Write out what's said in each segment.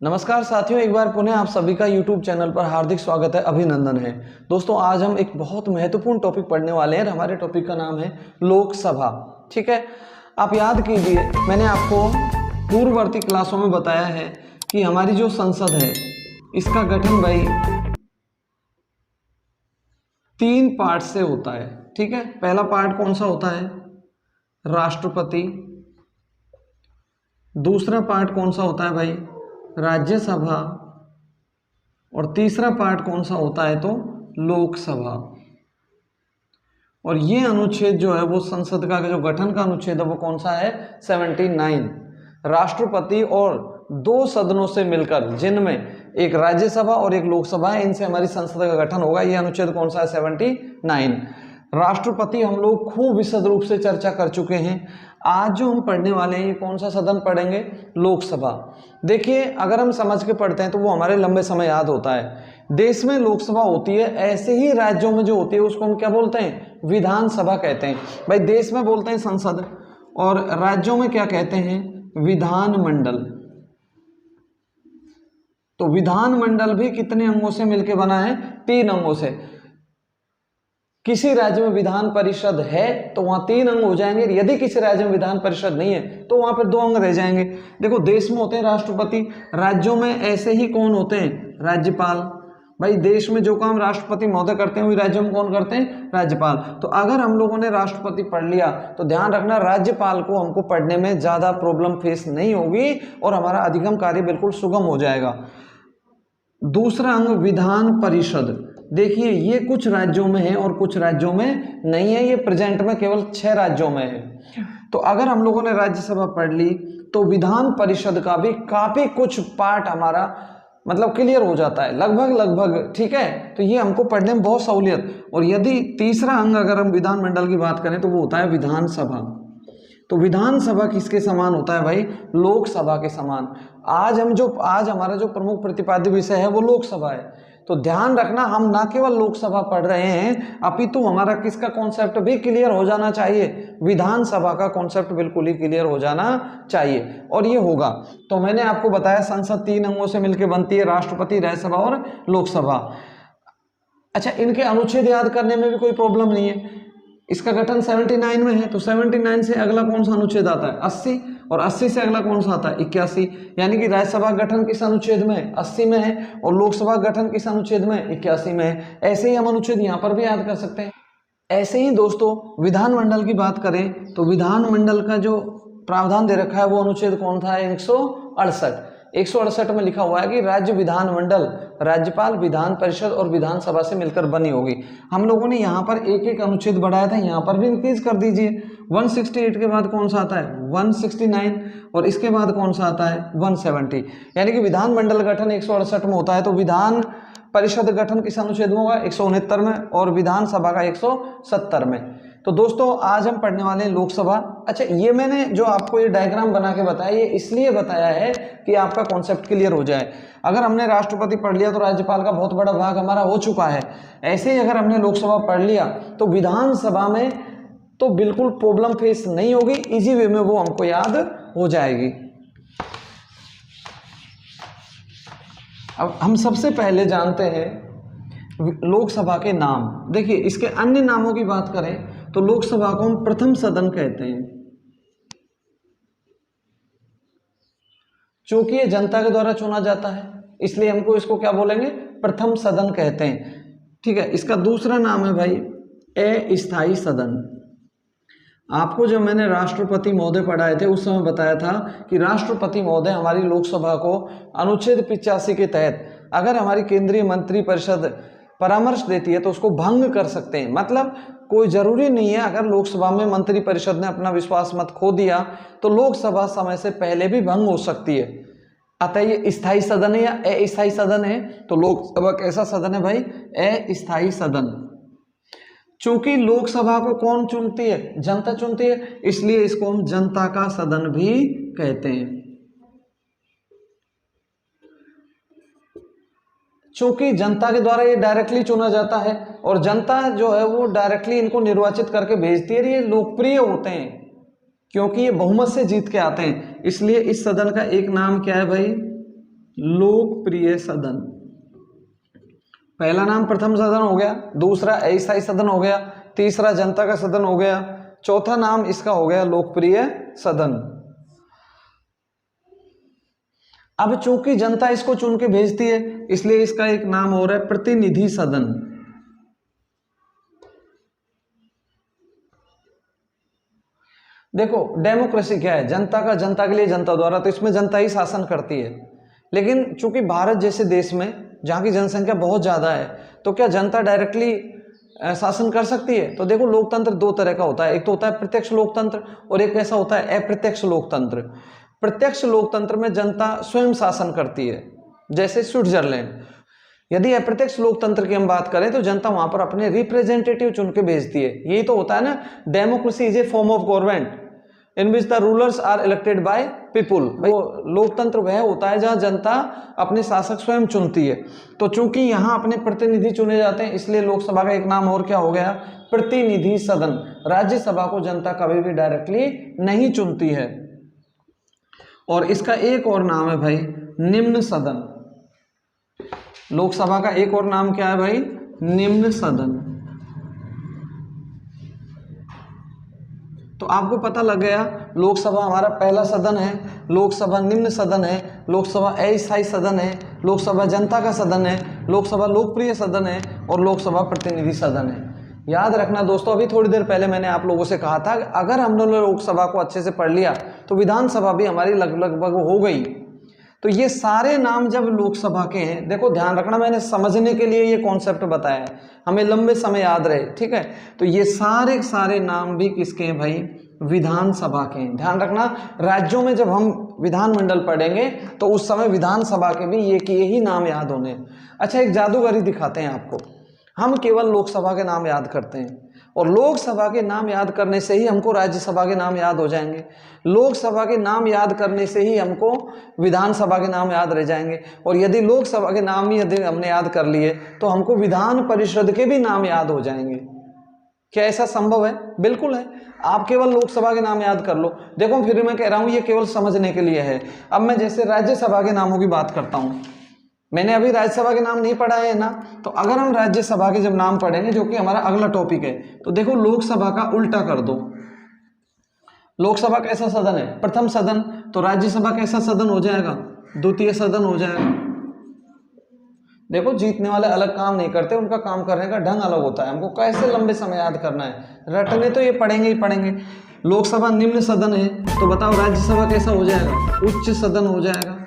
नमस्कार साथियों, एक बार पुनः आप सभी का YouTube चैनल पर हार्दिक स्वागत है, अभिनंदन है। दोस्तों, आज हम एक बहुत महत्वपूर्ण टॉपिक पढ़ने वाले हैं। हमारे टॉपिक का नाम है लोकसभा। ठीक है, आप याद कीजिए, मैंने आपको पूर्ववर्ती क्लासों में बताया है कि हमारी जो संसद है इसका गठन भाई 3 पार्ट से होता है। ठीक है, पहला पार्ट कौन सा होता है? राष्ट्रपति। दूसरा पार्ट कौन सा होता है भाई? राज्यसभा। और तीसरा पार्ट कौन सा होता है? तो लोकसभा। और ये अनुच्छेद जो है वो संसद का जो गठन का अनुच्छेद है वो कौन सा है? 79। राष्ट्रपति और 2 सदनों से मिलकर, जिनमें एक राज्यसभा और एक लोकसभा है, इनसे हमारी संसद का गठन होगा। ये अनुच्छेद कौन सा है? 79। राष्ट्रपति हम लोग खूब विशद रूप से चर्चा कर चुके हैं। आज जो हम पढ़ने वाले हैं ये कौन सा सदन पढ़ेंगे? लोकसभा। देखिए, अगर हम समझ के पढ़ते हैं तो वो हमारे लंबे समय याद होता है। देश में लोकसभा होती है, ऐसे ही राज्यों में जो होती है उसको हम क्या बोलते हैं? विधानसभा कहते हैं। भाई, देश में बोलते हैं संसद और राज्यों में क्या कहते हैं? विधानमंडल। तो विधानमंडल भी कितने अंगों से मिलकर बना है? 3 अंगों से। किसी राज्य में विधान परिषद है तो वहां 3 अंग हो जाएंगे। यदि किसी राज्य में विधान परिषद नहीं है तो वहां पर 2 अंग रह जाएंगे। देखो, देश में होते हैं राष्ट्रपति, राज्यों में ऐसे ही कौन होते हैं? राज्यपाल। भाई, देश में जो काम राष्ट्रपति महोदय करते हैं वही राज्यों में कौन करते हैं? राज्यपाल। तो अगर हम लोगों ने राष्ट्रपति पढ़ लिया तो ध्यान रखना, राज्यपाल को हमको पढ़ने में ज्यादा प्रॉब्लम फेस नहीं होगी और हमारा अधिगम कार्य बिल्कुल सुगम हो जाएगा। दूसरा अंग विधान परिषद। देखिए, ये कुछ राज्यों में है और कुछ राज्यों में नहीं है। ये प्रेजेंट में केवल 6 राज्यों में है। तो अगर हम लोगों ने राज्यसभा पढ़ ली तो विधान परिषद का भी काफी कुछ पार्ट हमारा मतलब क्लियर हो जाता है, लगभग। ठीक है, तो ये हमको पढ़ने में बहुत सहूलियत। और यदि तीसरा अंग अगर हम विधानमंडल की बात करें तो वो होता है विधानसभा। तो विधानसभा किसके समान होता है भाई? लोकसभा के समान। आज हमारा जो प्रमुख प्रतिपाद्य विषय है वो लोकसभा है। तो ध्यान रखना, हम ना केवल लोकसभा पढ़ रहे हैं अपितु हमारा किसका कॉन्सेप्ट भी क्लियर हो जाना चाहिए? विधानसभा का कॉन्सेप्ट बिल्कुल ही क्लियर हो जाना चाहिए, और ये होगा। तो मैंने आपको बताया संसद 3 अंगों से मिलकर बनती है, राष्ट्रपति, राज्यसभा और लोकसभा। अच्छा, इनके अनुच्छेद याद करने में भी कोई प्रॉब्लम नहीं है। इसका गठन 79 में है तो 79 से अगला कौन सा अनुच्छेद आता है? 80। और 80 से अगला कौन सा आता है? 81। यानी कि राज्यसभा गठन किस अनुच्छेद में? 80 में है। और लोकसभा गठन किस अनुच्छेद में? 81 में है। ऐसे ही हम अनुच्छेद यहाँ पर भी याद कर सकते हैं। ऐसे ही दोस्तों, विधानमंडल की बात करें तो विधानमंडल का जो प्रावधान दे रखा है वो अनुच्छेद कौन था? 168। 168 में लिखा हुआ है कि राज्य विधानमंडल राज्यपाल, विधान परिषद और विधानसभा से मिलकर बनी होगी। हम लोगों ने यहाँ पर एक एक अनुच्छेद बढ़ाया था, यहाँ पर भी इंक्रीज कर दीजिए। 168 के बाद कौन सा आता है? 169। और इसके बाद कौन सा आता है? 170। यानी कि विधानमंडल गठन 168 में होता है तो विधान परिषद गठन किस अनुच्छेद में होगा? 169 में। और विधानसभा का 170 में। तो दोस्तों, आज हम पढ़ने वाले हैं लोकसभा। अच्छा, ये मैंने जो आपको ये डायग्राम बना के बताया, ये इसलिए बताया है कि आपका कॉन्सेप्ट क्लियर हो जाए। अगर हमने राष्ट्रपति पढ़ लिया तो राज्यपाल का बहुत बड़ा भाग हमारा हो चुका है। ऐसे ही अगर हमने लोकसभा पढ़ लिया तो विधानसभा में तो बिल्कुल प्रॉब्लम फेस नहीं होगी, इजी वे में वो हमको याद हो जाएगी। अब हम सबसे पहले जानते हैं लोकसभा के नाम। देखिए, इसके अन्य नामों की बात करें तो लोकसभा को हम प्रथम सदन कहते हैं, क्योंकि ये जनता के द्वारा चुना जाता है, इसलिए हमको इसको क्या बोलेंगे? प्रथम सदन कहते हैं। ठीक है, इसका दूसरा नाम है भाई अस्थायी सदन। आपको जब मैंने राष्ट्रपति महोदय पढ़ाए थे उस समय बताया था कि राष्ट्रपति महोदय हमारी लोकसभा को अनुच्छेद 85 के तहत अगर हमारी केंद्रीय मंत्रिपरिषद परामर्श देती है तो उसको भंग कर सकते हैं। मतलब कोई जरूरी नहीं है, अगर लोकसभा में मंत्रिपरिषद ने अपना विश्वास मत खो दिया तो लोकसभा समय से पहले भी भंग हो सकती है। अतः ये स्थायी सदन है या अस्थायी सदन है? तो लोकसभा कैसा सदन है भाई? अस्थायी सदन। चूंकि लोकसभा को कौन चुनती है? जनता चुनती है, इसलिए इसको हम जनता का सदन भी कहते हैं। चूंकि जनता के द्वारा ये डायरेक्टली चुना जाता है और जनता जो है वो डायरेक्टली इनको निर्वाचित करके भेजती है। ये लोकप्रिय होते हैं क्योंकि ये बहुमत से जीत के आते हैं, इसलिए इस सदन का एक नाम क्या है भाई? लोकप्रिय सदन। पहला नाम प्रथम सदन हो गया, दूसरा अस्थायी सदन हो गया, तीसरा जनता का सदन हो गया, चौथा नाम इसका हो गया लोकप्रिय सदन। अब चूंकि जनता इसको चुन के भेजती है इसलिए इसका एक नाम हो रहा है प्रतिनिधि सदन। देखो डेमोक्रेसी क्या है, जनता का, जनता के लिए, जनता द्वारा, तो इसमें जनता ही शासन करती है। लेकिन चूंकि भारत जैसे देश में जहाँ की जनसंख्या बहुत ज़्यादा है तो क्या जनता डायरेक्टली शासन कर सकती है? तो देखो लोकतंत्र दो तरह का होता है, एक तो होता है प्रत्यक्ष लोकतंत्र और एक ऐसा होता है अप्रत्यक्ष लोकतंत्र। प्रत्यक्ष लोकतंत्र में जनता स्वयं शासन करती है, जैसे स्विट्जरलैंड। यदि अप्रत्यक्ष लोकतंत्र की हम बात करें तो जनता वहां पर अपने रिप्रेजेंटेटिव चुन के भेजती है। यही तो होता है ना, democracy is a form of government in which the rulers are elected by people. लोकतंत्र वह होता है जहां जनता अपने शासक स्वयं चुनती है। तो चूंकि यहाँ अपने प्रतिनिधि चुने जाते हैं इसलिए लोकसभा का एक नाम और क्या हो गया, प्रतिनिधि सदन। राज्यसभा को जनता कभी भी डायरेक्टली नहीं चुनती है। और इसका एक और नाम है भाई निम्न सदन। लोकसभा का एक और नाम क्या है भाई, निम्न सदन। तो आपको पता लग गया, लोकसभा हमारा पहला सदन है, लोकसभा निम्न सदन है, लोकसभा अस्थायी सदन है, लोकसभा जनता का सदन है, लोकसभा लोकप्रिय सदन है और लोकसभा प्रतिनिधि सदन है। याद रखना दोस्तों, अभी थोड़ी देर पहले मैंने आप लोगों से कहा था अगर हमने लोकसभा को अच्छे से पढ़ लिया तो विधानसभा भी हमारी लगभग हो गई। तो ये सारे नाम जब लोकसभा के हैं, देखो ध्यान रखना, मैंने समझने के लिए ये कॉन्सेप्ट बताया है, हमें लंबे समय याद रहे, ठीक है। तो ये सारे नाम भी किसके हैं भाई, विधानसभा के हैं। ध्यान रखना, राज्यों में जब हम विधानमंडल पढ़ेंगे तो उस समय विधानसभा के भी यही नाम याद होने। अच्छा, एक जादूगरी दिखाते हैं आपको। हम केवल लोकसभा के नाम याद करते हैं और लोकसभा के नाम याद करने से ही हमको राज्यसभा के नाम याद हो जाएंगे, लोकसभा के नाम याद करने से ही हमको विधानसभा के नाम याद रह जाएंगे, और यदि लोकसभा के नाम ही यदि हमने याद कर लिए तो हमको विधान परिषद के भी नाम याद हो जाएंगे। क्या ऐसा संभव है? बिल्कुल है। आप केवल लोकसभा के नाम याद कर लो। देखो फिर मैं कह रहा हूँ ये केवल समझने के लिए है। अब मैं जैसे राज्यसभा के नामों की बात करता हूँ, मैंने अभी राज्यसभा के नाम नहीं पढ़ा है ना, तो अगर हम राज्यसभा के जब नाम पढ़ेंगे, जो कि हमारा अगला टॉपिक है, तो देखो लोकसभा का उल्टा कर दो। लोकसभा कैसा सदन है? प्रथम सदन। तो राज्यसभा कैसा सदन हो जाएगा? द्वितीय सदन हो जाएगा। देखो जीतने वाले अलग काम नहीं करते, उनका काम करने का ढंग अलग होता है। हमको कैसे लंबे समय याद करना है, रटने तो ये पढ़ेंगे ही पढ़ेंगे। लोकसभा निम्न सदन है, तो बताओ राज्यसभा कैसा हो जाएगा? उच्च सदन हो जाएगा।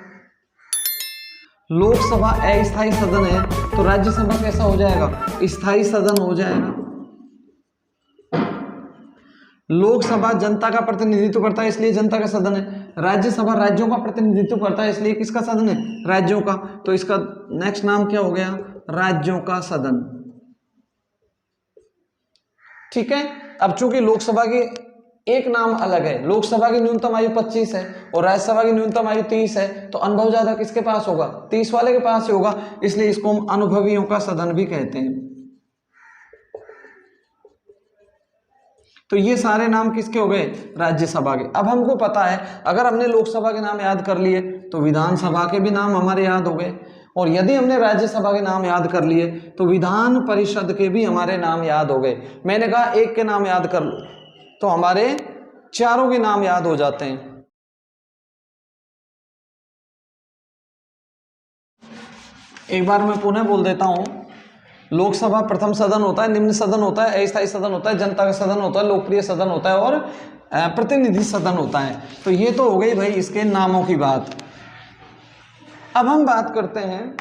लोकसभा अस्थायी सदन है, तो राज्यसभा कैसा हो जाएगा? स्थायी सदन हो जाएगा। लोकसभा जनता का प्रतिनिधित्व करता है इसलिए जनता का सदन है। राज्यसभा राज्यों का प्रतिनिधित्व करता है इसलिए किसका सदन है? राज्यों का। तो इसका नेक्स्ट नाम क्या हो गया? राज्यों का सदन। ठीक है। अब चूंकि लोकसभा की एक नाम अलग है, लोकसभा की न्यूनतम आयु 25 है और राज्यसभा की न्यूनतम आयु 30 है, तो अनुभव ज्यादा किसके पास होगा? 30 वाले के पास ही होगा, इसलिए इसको हम अनुभवियों का सदन भी कहते हैं। तो ये सारे नाम किसके हो गए? राज्यसभा के। अब हमको पता है अगर हमने लोकसभा के नाम याद कर लिए तो विधानसभा के भी नाम हमारे याद हो गए, और यदि हमने राज्यसभा के नाम याद कर लिए तो विधान परिषद के भी हमारे नाम याद हो गए। मैंने कहा एक के नाम याद कर लो तो हमारे चारों के नाम याद हो जाते हैं। एक बार मैं पुनः बोल देता हूं, लोकसभा प्रथम सदन होता है, निम्न सदन होता है, अस्थायी सदन होता है, जनता का सदन होता है, लोकप्रिय सदन होता है और प्रतिनिधि सदन होता है। तो ये तो हो गई भाई इसके नामों की बात। अब हम बात करते हैं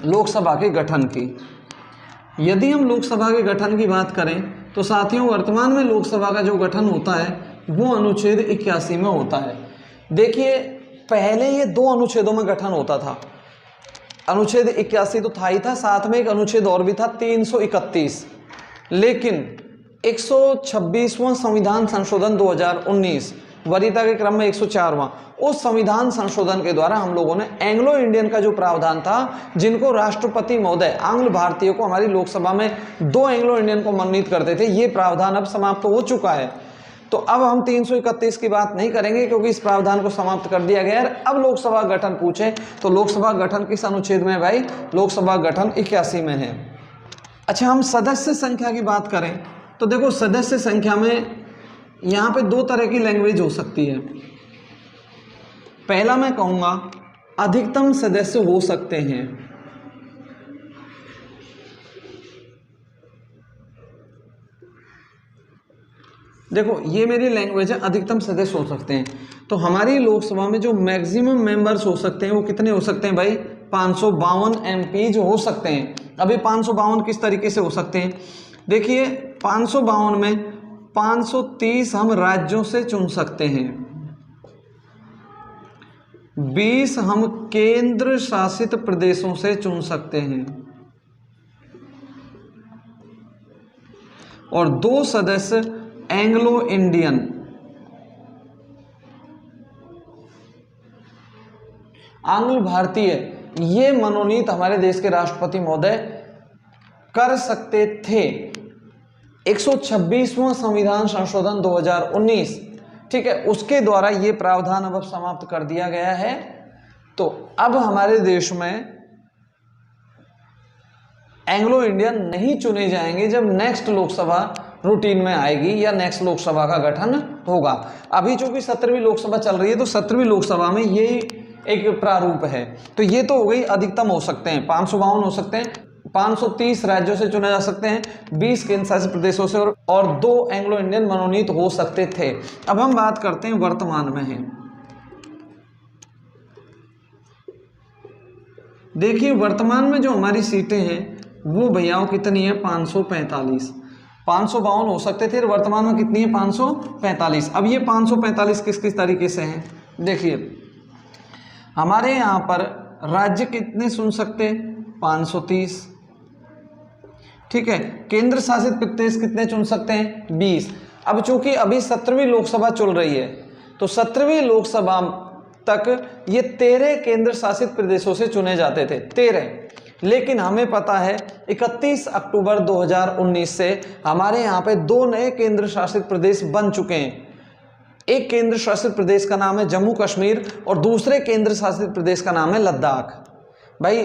लोकसभा के गठन की। यदि हम लोकसभा के गठन की बात करें तो साथियों वर्तमान में लोकसभा का जो गठन होता है वो अनुच्छेद 81 में होता है। देखिए पहले ये 2 अनुच्छेदों में गठन होता था। अनुच्छेद 81 तो था ही था, साथ में एक अनुच्छेद और भी था 331, लेकिन 126वां संविधान संशोधन 2019 वरीयता के क्रम में 104वां, उस संविधान संशोधन के द्वारा हम लोगों ने एंग्लो इंडियन का जो प्रावधान था, जिनको राष्ट्रपति महोदय आंग्ल भारतीयों को हमारी लोकसभा में 2 एंग्लो इंडियन को मनोनीत करते थे, ये प्रावधान अब समाप्त हो चुका है। तो अब हम 331 की बात नहीं करेंगे क्योंकि इस प्रावधान को समाप्त कर दिया गया है। अब लोकसभा गठन पूछे तो लोकसभा गठन किस अनुच्छेद में है भाई? लोकसभा गठन 81 में है। अच्छा, हम सदस्य संख्या की बात करें तो देखो सदस्य संख्या में यहाँ पे दो तरह की लैंग्वेज हो सकती है। पहला मैं कहूँगा अधिकतम सदस्य हो सकते हैं। देखो ये मेरी लैंग्वेज है, अधिकतम सदस्य हो सकते हैं। तो हमारी लोकसभा में जो मैक्सिमम मेंबर्स हो सकते हैं वो कितने हो सकते हैं भाई? 552 एमपीज हो सकते हैं। अभी 552 किस तरीके से हो सकते हैं? देखिए 552 में 530 हम राज्यों से चुन सकते हैं, 20 हम केंद्र शासित प्रदेशों से चुन सकते हैं और 2 सदस्य एंग्लो इंडियन। आंग्ल भारतीय ये मनोनीत हमारे देश के राष्ट्रपति महोदय कर सकते थे। 126वां संविधान संशोधन 2019, ठीक है, उसके द्वारा ये प्रावधान अब समाप्त कर दिया गया है। तो अब हमारे देश में एंग्लो इंडियन नहीं चुने जाएंगे जब नेक्स्ट लोकसभा रूटीन में आएगी या नेक्स्ट लोकसभा का गठन होगा। अभी चूंकि 17वीं लोकसभा चल रही है तो 17वीं लोकसभा में ये एक प्रारूप है। तो ये तो हो गई अधिकतम हो सकते हैं, 552 हो सकते हैं, 530 राज्यों से चुने जा सकते हैं, 20 केंद्र शासित प्रदेशों से और 2 एंग्लो इंडियन मनोनीत हो सकते थे। अब हम बात करते हैं वर्तमान में है। देखिए वर्तमान में जो हमारी सीटें हैं वो भैयाओं कितनी है? 545। 552 हो सकते थे, वर्तमान में कितनी है? 545। अब ये 545 किस किस तरीके से हैं? देखिए हमारे यहाँ पर राज्य कितने चुन सकते हैं? 530, ठीक है। केंद्र शासित प्रदेश कितने चुन सकते हैं? 20। अब चूंकि अभी 17वीं लोकसभा चल रही है तो 17वीं लोकसभा तक ये 13 केंद्र शासित प्रदेशों से चुने जाते थे, 13। लेकिन हमें पता है 31 अक्टूबर 2019 से हमारे यहाँ पे 2 नए केंद्र शासित प्रदेश बन चुके हैं। एक केंद्र शासित प्रदेश का नाम है जम्मू कश्मीर और दूसरे केंद्र शासित प्रदेश का नाम है लद्दाख। भाई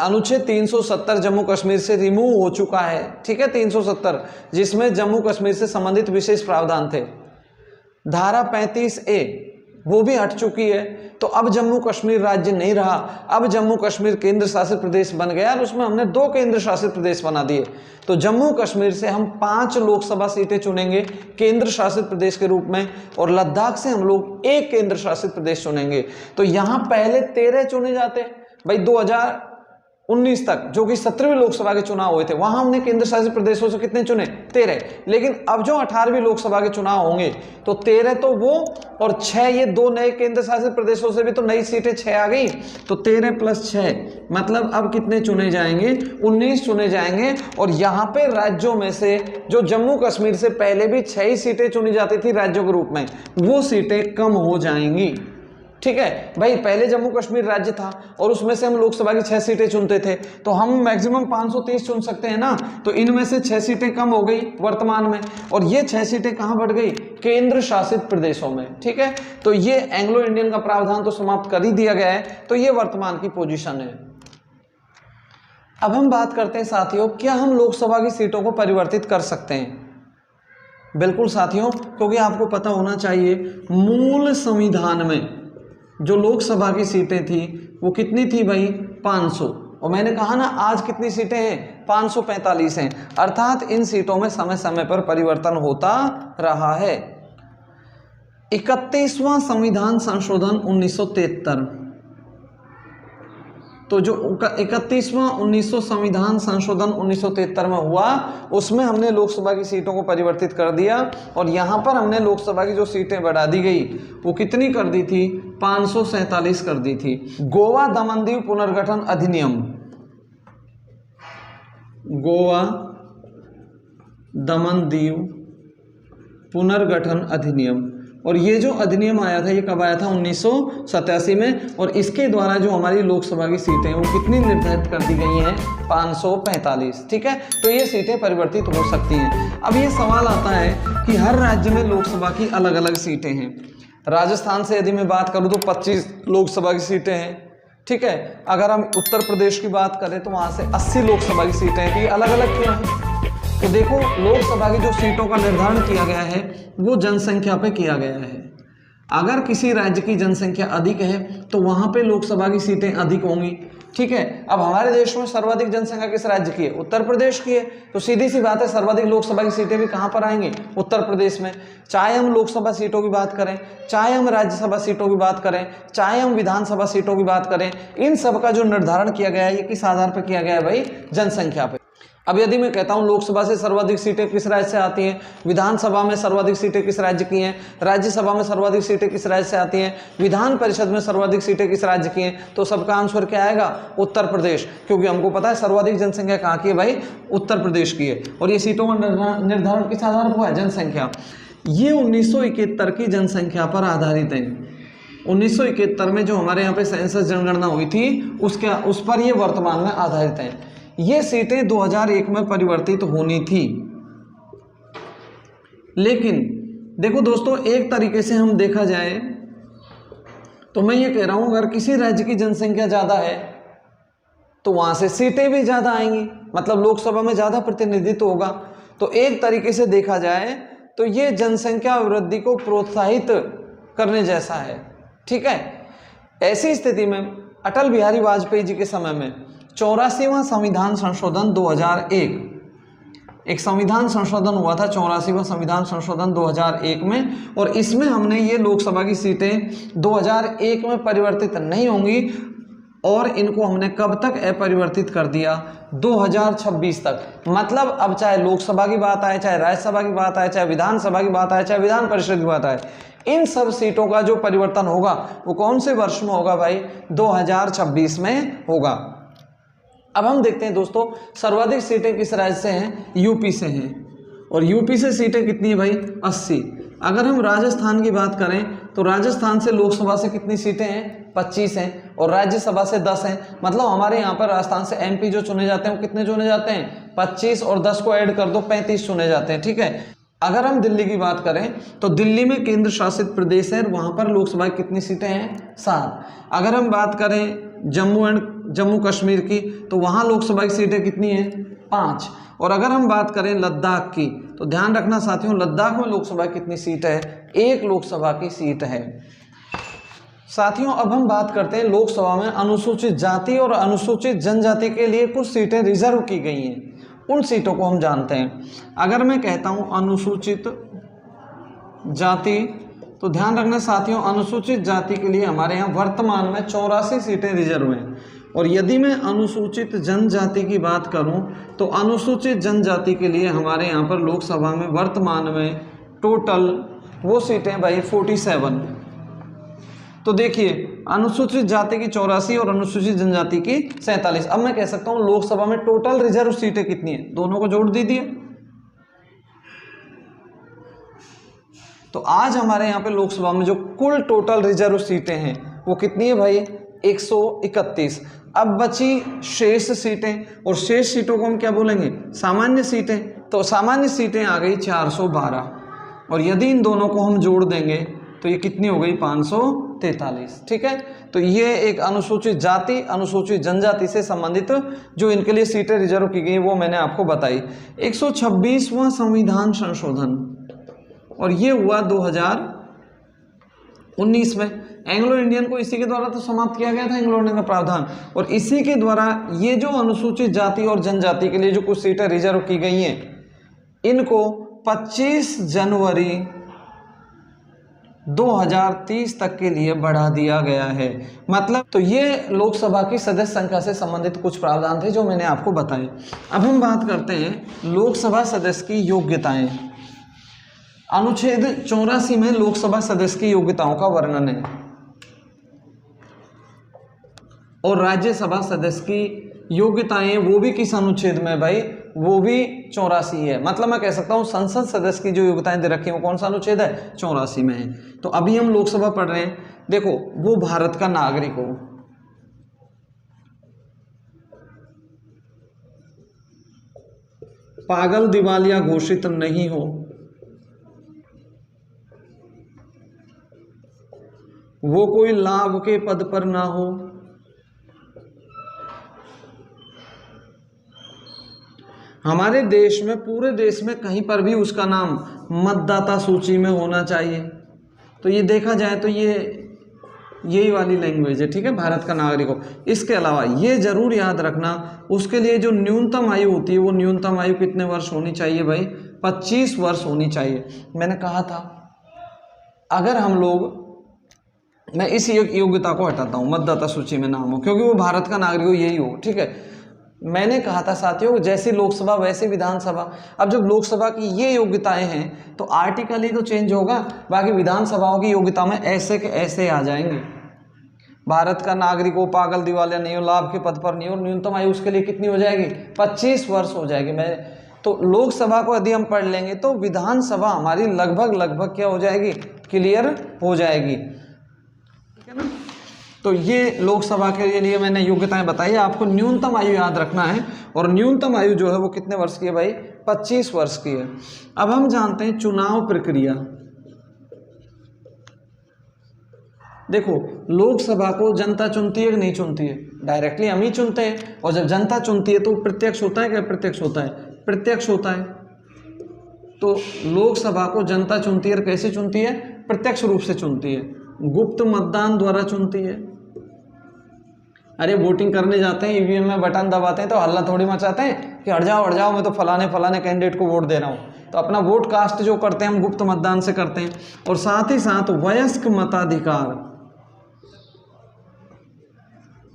अनुच्छेद 370 जम्मू कश्मीर से रिमूव हो चुका है, ठीक है, 370 जिसमें जम्मू कश्मीर से संबंधित विशेष प्रावधान थे। धारा 35A वो भी हट चुकी है। तो अब जम्मू कश्मीर राज्य नहीं रहा, अब जम्मू कश्मीर केंद्र शासित प्रदेश बन गया और उसमें हमने 2 केंद्र शासित प्रदेश बना दिए। तो जम्मू कश्मीर से हम 5 लोकसभा सीटें चुनेंगे केंद्र शासित प्रदेश के रूप में और लद्दाख से हम लोग 1 केंद्र शासित प्रदेश चुनेंगे। तो यहाँ पहले 13 चुने जाते भाई 2019 तक, जो कि 17वीं लोकसभा के चुनाव हुए थे, वहां हमने केंद्र शासित प्रदेशों से कितने चुने? 13। लेकिन अब जो 18वीं लोकसभा के चुनाव होंगे तो 13 तो वो और 6 ये 2 नए केंद्र शासित प्रदेशों से भी तो नई सीटें 6 आ गई। तो 13 + 6 मतलब अब कितने चुने जाएंगे? 19 चुने जाएंगे। और यहाँ पे राज्यों में से जो जम्मू कश्मीर से पहले भी 6 ही सीटें चुनी जाती थी राज्यों के रूप में, वो सीटें कम हो जाएंगी, ठीक है भाई। पहले जम्मू कश्मीर राज्य था और उसमें से हम लोकसभा की 6 सीटें चुनते थे, तो हम मैक्सिमम 530 चुन सकते हैं ना। तो इनमें से 6 सीटें कम हो गई वर्तमान में और ये 6 सीटें कहां बढ़ गई? केंद्र शासित प्रदेशों में, ठीक है। तो ये एंग्लो इंडियन का प्रावधान तो समाप्त कर ही दिया गया है। तो ये वर्तमान की पोजीशन है। अब हम बात करते हैं साथियों, क्या हम लोकसभा की सीटों को परिवर्तित कर सकते हैं? बिल्कुल साथियों, क्योंकि आपको पता होना चाहिए मूल संविधान में जो लोकसभा की सीटें थी वो कितनी थी भाई? 500। और मैंने कहा ना आज कितनी सीटें हैं? 545 हैं। अर्थात इन सीटों में समय समय पर परिवर्तन होता रहा है। 31वां संविधान संशोधन 1973, तो जो 31वां 1900 संविधान संशोधन 1973 में हुआ उसमें हमने लोकसभा की सीटों को परिवर्तित कर दिया और यहाँ पर हमने लोकसभा की जो सीटें बढ़ा दी गई वो कितनी कर दी थी? 547 कर दी थी। गोवा दमन दीव पुनर्गठन अधिनियम, गोवा दमन दीव पुनर्गठन अधिनियम और ये जो अधिनियम आया था ये कब आया था? 1987 में। और इसके द्वारा जो हमारी लोकसभा की सीटें हैं वो कितनी निर्धारित कर दी गई हैं? 545। ठीक है, तो ये सीटें परिवर्तित हो सकती हैं। अब ये सवाल आता है कि हर राज्य में लोकसभा की अलग अलग सीटें हैं। राजस्थान से यदि मैं बात करूँ तो 25 लोकसभा की सीटें हैं। ठीक है, अगर हम उत्तर प्रदेश की बात करें तो वहाँ से 80 लोकसभा की सीटें हैं। तो ये अलग अलग क्यों हैं? तो देखो, लोकसभा की जो सीटों का निर्धारण किया गया है वो जनसंख्या पे किया गया है। अगर किसी राज्य की जनसंख्या अधिक है तो वहाँ पे लोकसभा की सीटें अधिक होंगी। ठीक है, अब हमारे देश में सर्वाधिक जनसंख्या किस राज्य की है? उत्तर प्रदेश की है। तो सीधी सी बात है, सर्वाधिक लोकसभा की सीटें भी कहाँ पर आएंगी? उत्तर प्रदेश में। चाहे हम लोकसभा सीटों की बात करें, चाहे हम राज्यसभा सीटों की बात करें, चाहे हम विधानसभा सीटों की बात करें, इन सब का जो निर्धारण किया गया है ये किस आधार पर किया गया है भाई? जनसंख्या पे। अब यदि मैं कहता हूं लोकसभा से सर्वाधिक सीटें किस राज्य से आती हैं, विधानसभा में सर्वाधिक सीटें किस राज्य की हैं, राज्यसभा में सर्वाधिक सीटें किस राज्य से आती हैं, विधान परिषद में सर्वाधिक सीटें किस राज्य की हैं, तो सबका आंसर क्या आएगा? उत्तर प्रदेश। क्योंकि हमको पता है सर्वाधिक जनसंख्या कहाँ की है भाई? उत्तर प्रदेश की है। और ये सीटों का निर्धारण किस आधार पर हुआ है? जनसंख्या। ये 1971 की जनसंख्या पर आधारित है। 1971 में जो हमारे यहाँ पे सेंसस जनगणना हुई थी उस पर ये वर्तमान में आधारित है। ये सीटें 2001 में परिवर्तित होनी थी। लेकिन देखो दोस्तों, एक तरीके से हम देखा जाए तो मैं ये कह रहा हूं, अगर किसी राज्य की जनसंख्या ज्यादा है तो वहां से सीटें भी ज्यादा आएंगी, मतलब लोकसभा में ज्यादा प्रतिनिधित्व होगा। तो एक तरीके से देखा जाए तो ये जनसंख्या वृद्धि को प्रोत्साहित करने जैसा है। ठीक है, ऐसी स्थिति में अटल बिहारी वाजपेयी जी के समय में 84वां संविधान संशोधन 2001, एक संविधान संशोधन हुआ था, 84वां संविधान संशोधन 2001 में। और इसमें हमने ये लोकसभा की सीटें 2001 में परिवर्तित नहीं होंगी और इनको हमने कब तक अपरिवर्तित कर दिया? 2026 तक। मतलब अब चाहे लोकसभा की बात आए, चाहे राज्यसभा की बात आए, चाहे विधानसभा की बात आए, चाहे विधान परिषद की बात आए, इन सब सीटों का जो परिवर्तन होगा वो कौन से वर्ष में होगा भाई? 2026 में होगा। अब हम देखते हैं दोस्तों, सर्वाधिक सीटें किस राज्य से हैं? यूपी से हैं। और यूपी से सीटें कितनी है भाई? 80। अगर हम राजस्थान की बात करें तो राजस्थान से लोकसभा से कितनी सीटें हैं? 25 हैं। और राज्यसभा से 10 हैं। मतलब हमारे यहाँ पर राजस्थान से एमपी जो चुने जाते हैं वो कितने चुने जाते हैं? 25, और 10 को ऐड कर दो, 35 चुने जाते हैं। ठीक है, अगर हम दिल्ली की बात करें तो दिल्ली में केंद्र शासित प्रदेश है, वहाँ पर लोकसभा की कितनी सीटें हैं? 7। अगर हम बात करें जम्मू कश्मीर की तो वहाँ लोकसभा की सीटें कितनी हैं? 5। और अगर हम बात करें लद्दाख की तो ध्यान रखना साथियों, लद्दाख में लोकसभा की कितनी सीट है? 1 लोकसभा की सीट है। साथियों, अब हम बात करते हैं लोकसभा में अनुसूचित जाति और अनुसूचित जनजाति के लिए कुछ सीटें रिजर्व की गई हैं। उन सीटों को हम जानते हैं। अगर मैं कहता हूं अनुसूचित जाति तो ध्यान रखना साथियों, अनुसूचित जाति के लिए हमारे यहाँ वर्तमान में 84 सीटें रिजर्व हैं। और यदि मैं अनुसूचित जनजाति की बात करूं तो अनुसूचित जनजाति के लिए हमारे यहाँ पर लोकसभा में वर्तमान में टोटल वो सीटें भाई 47। तो देखिए, अनुसूचित जाति की 84 और अनुसूचित जनजाति की 47। अब मैं कह सकता हूं लोकसभा में टोटल रिजर्व सीटें कितनी है? दोनों को जोड़ दीजिए। तो आज हमारे यहाँ पे लोकसभा में जो कुल टोटल रिजर्व सीटें हैं वो कितनी है भाई? 131। अब बची शेष सीटें, और शेष सीटों को हम क्या बोलेंगे? सामान्य सीटें। तो सामान्य सीटें आ गई 412, और यदि इन दोनों को हम जोड़ देंगे तो ये कितनी हो गई? 543। ठीक है, तो ये एक अनुसूचित जाति अनुसूचित जनजाति से संबंधित जो इनके लिए सीटें रिजर्व की गई वो मैंने आपको बताई। 126वां संविधान संशोधन, और ये हुआ 2019 में। एंग्लो इंडियन को इसी के द्वारा तो समाप्त किया गया था, एंग्लो इंडियन का प्रावधान, और इसी के द्वारा ये जो अनुसूचित जाति और जनजाति के लिए जो कुछ सीटें रिजर्व की गई हैं इनको 25 जनवरी 2030 तक के लिए बढ़ा दिया गया है। मतलब तो ये लोकसभा की सदस्य संख्या से संबंधित कुछ प्रावधान थे जो मैंने आपको बताए। अब हम बात करते हैं लोकसभा सदस्य की योग्यताएं। अनुच्छेद 84 में लोकसभा सदस्य की योग्यताओं का वर्णन है, और राज्यसभा सदस्य की योग्यताएं वो भी किस अनुच्छेद में भाई? वो भी 84 है। मतलब मैं कह सकता हूँ संसद सदस्य की जो योग्यताएं दे रखी है वो कौन सा अनुच्छेद है, 84 में है। तो अभी हम लोकसभा पढ़ रहे हैं, देखो वो भारत का नागरिक हो, पागल दिवालिया घोषित नहीं हो, वो कोई लाभ के पद पर ना हो, हमारे देश में, पूरे देश में कहीं पर भी उसका नाम मतदाता सूची में होना चाहिए। तो ये देखा जाए तो ये यही वाली लैंग्वेज है, ठीक है, भारत का नागरिक हो। इसके अलावा ये जरूर याद रखना, उसके लिए जो न्यूनतम आयु होती है वो न्यूनतम आयु कितने वर्ष होनी चाहिए भाई, 25 वर्ष होनी चाहिए। मैंने कहा था अगर हम लोग, मैं इस योग्यता को हटाता हूँ, मतदाता सूची में नाम हो, क्योंकि वो भारत का नागरिक हो, यही हो, ठीक है। मैंने कहा था साथियों जैसी लोकसभा वैसी विधानसभा। अब जब लोकसभा की ये योग्यताएं हैं तो आर्टिकल ही तो चेंज होगा, बाकी विधानसभाओं की योग्यता में ऐसे के ऐसे आ जाएंगे। भारत का नागरिक हो, पागल दिवालिया नहीं हो, लाभ के पद पर नहीं हो, न्यूनतम आयु उसके लिए कितनी हो जाएगी, 25 वर्ष हो जाएगी। मैं तो लोकसभा को यदि हम पढ़ लेंगे तो विधानसभा हमारी लगभग क्या हो जाएगी, क्लियर हो जाएगी, ठीक है ना। तो ये लोकसभा के लिए मैंने योग्यताएं बताई, आपको न्यूनतम आयु याद रखना है, और न्यूनतम आयु जो है वो कितने वर्ष की है भाई, 25 वर्ष की है। अब हम जानते हैं चुनाव प्रक्रिया। देखो लोकसभा को जनता चुनती है कि नहीं चुनती है, डायरेक्टली हम ही चुनते हैं, और जब जनता चुनती है तो प्रत्यक्ष होता है क्या, प्रत्यक्ष होता है, प्रत्यक्ष होता है। तो लोकसभा को जनता चुनती है, और कैसे चुनती है, प्रत्यक्ष रूप से चुनती है, गुप्त मतदान द्वारा चुनती है। अरे वोटिंग करने जाते हैं, ईवीएम में बटन दबाते हैं तो हल्ला थोड़ी मचाते हैं कि हट जाओ मैं तो फलाने कैंडिडेट को वोट दे रहा हूँ। तो अपना वोट कास्ट जो करते हैं हम गुप्त मतदान से करते हैं। और साथ ही साथ वयस्क मताधिकार,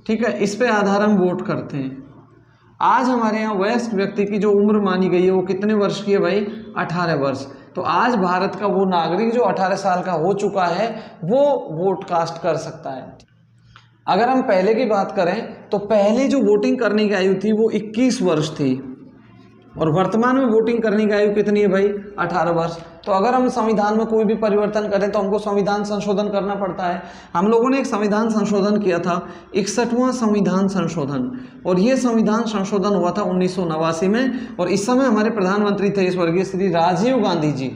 ठीक है, इस पे आधार हम वोट करते हैं। आज हमारे यहाँ वयस्क व्यक्ति की जो उम्र मानी गई है वो कितने वर्ष की है भाई, 18 वर्ष। तो आज भारत का वो नागरिक जो 18 साल का हो चुका है वो वोट कास्ट कर सकता है। अगर हम पहले की बात करें तो पहले जो वोटिंग करने की आयु थी वो 21 वर्ष थी, और वर्तमान में वोटिंग करने की आयु कितनी है भाई, 18 वर्ष। तो अगर हम संविधान में कोई भी परिवर्तन करें तो हमको संविधान संशोधन करना पड़ता है। हम लोगों ने एक संविधान संशोधन किया था, 61वां संविधान संशोधन, और ये संविधान संशोधन हुआ था 1989 में, और इस समय हमारे प्रधानमंत्री थे स्वर्गीय श्री राजीव गांधी जी।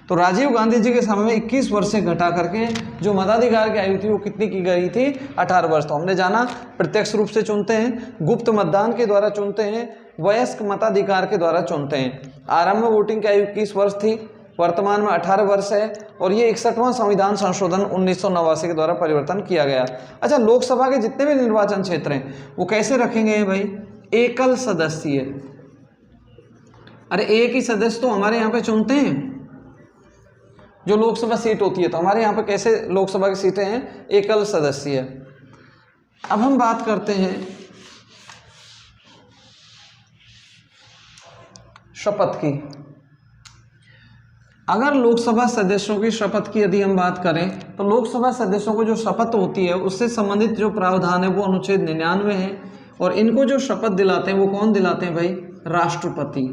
तो राजीव गांधी जी के समय में 21 वर्ष से घटा करके जो मताधिकार की आयु थी वो कितनी की गई थी, 18 वर्ष। तो हमने जाना प्रत्यक्ष रूप से चुनते हैं, गुप्त मतदान के द्वारा चुनते हैं, वयस्क मताधिकार के द्वारा चुनते हैं। आरंभ में वोटिंग की आयु 21 वर्ष थी, वर्तमान में 18 वर्ष है, और ये 61वां संविधान संशोधन 1989 के द्वारा परिवर्तन किया गया। अच्छा, लोकसभा के जितने भी निर्वाचन क्षेत्र हैं वो कैसे रखेंगे भाई, एकल सदस्यीय। अरे एक ही सदस्य तो हमारे यहाँ पे चुनते हैं जो लोकसभा सीट होती है, तो हमारे यहाँ पे कैसे लोकसभा की सीटें हैं, एकल सदस्यीय। अब हम बात करते हैं शपथ की। अगर लोकसभा सदस्यों की शपथ की यदि हम बात करें तो लोकसभा सदस्यों को जो शपथ होती है उससे संबंधित जो प्रावधान है वो अनुच्छेद 99 है, और इनको जो शपथ दिलाते हैं वो कौन दिलाते हैं भाई, राष्ट्रपति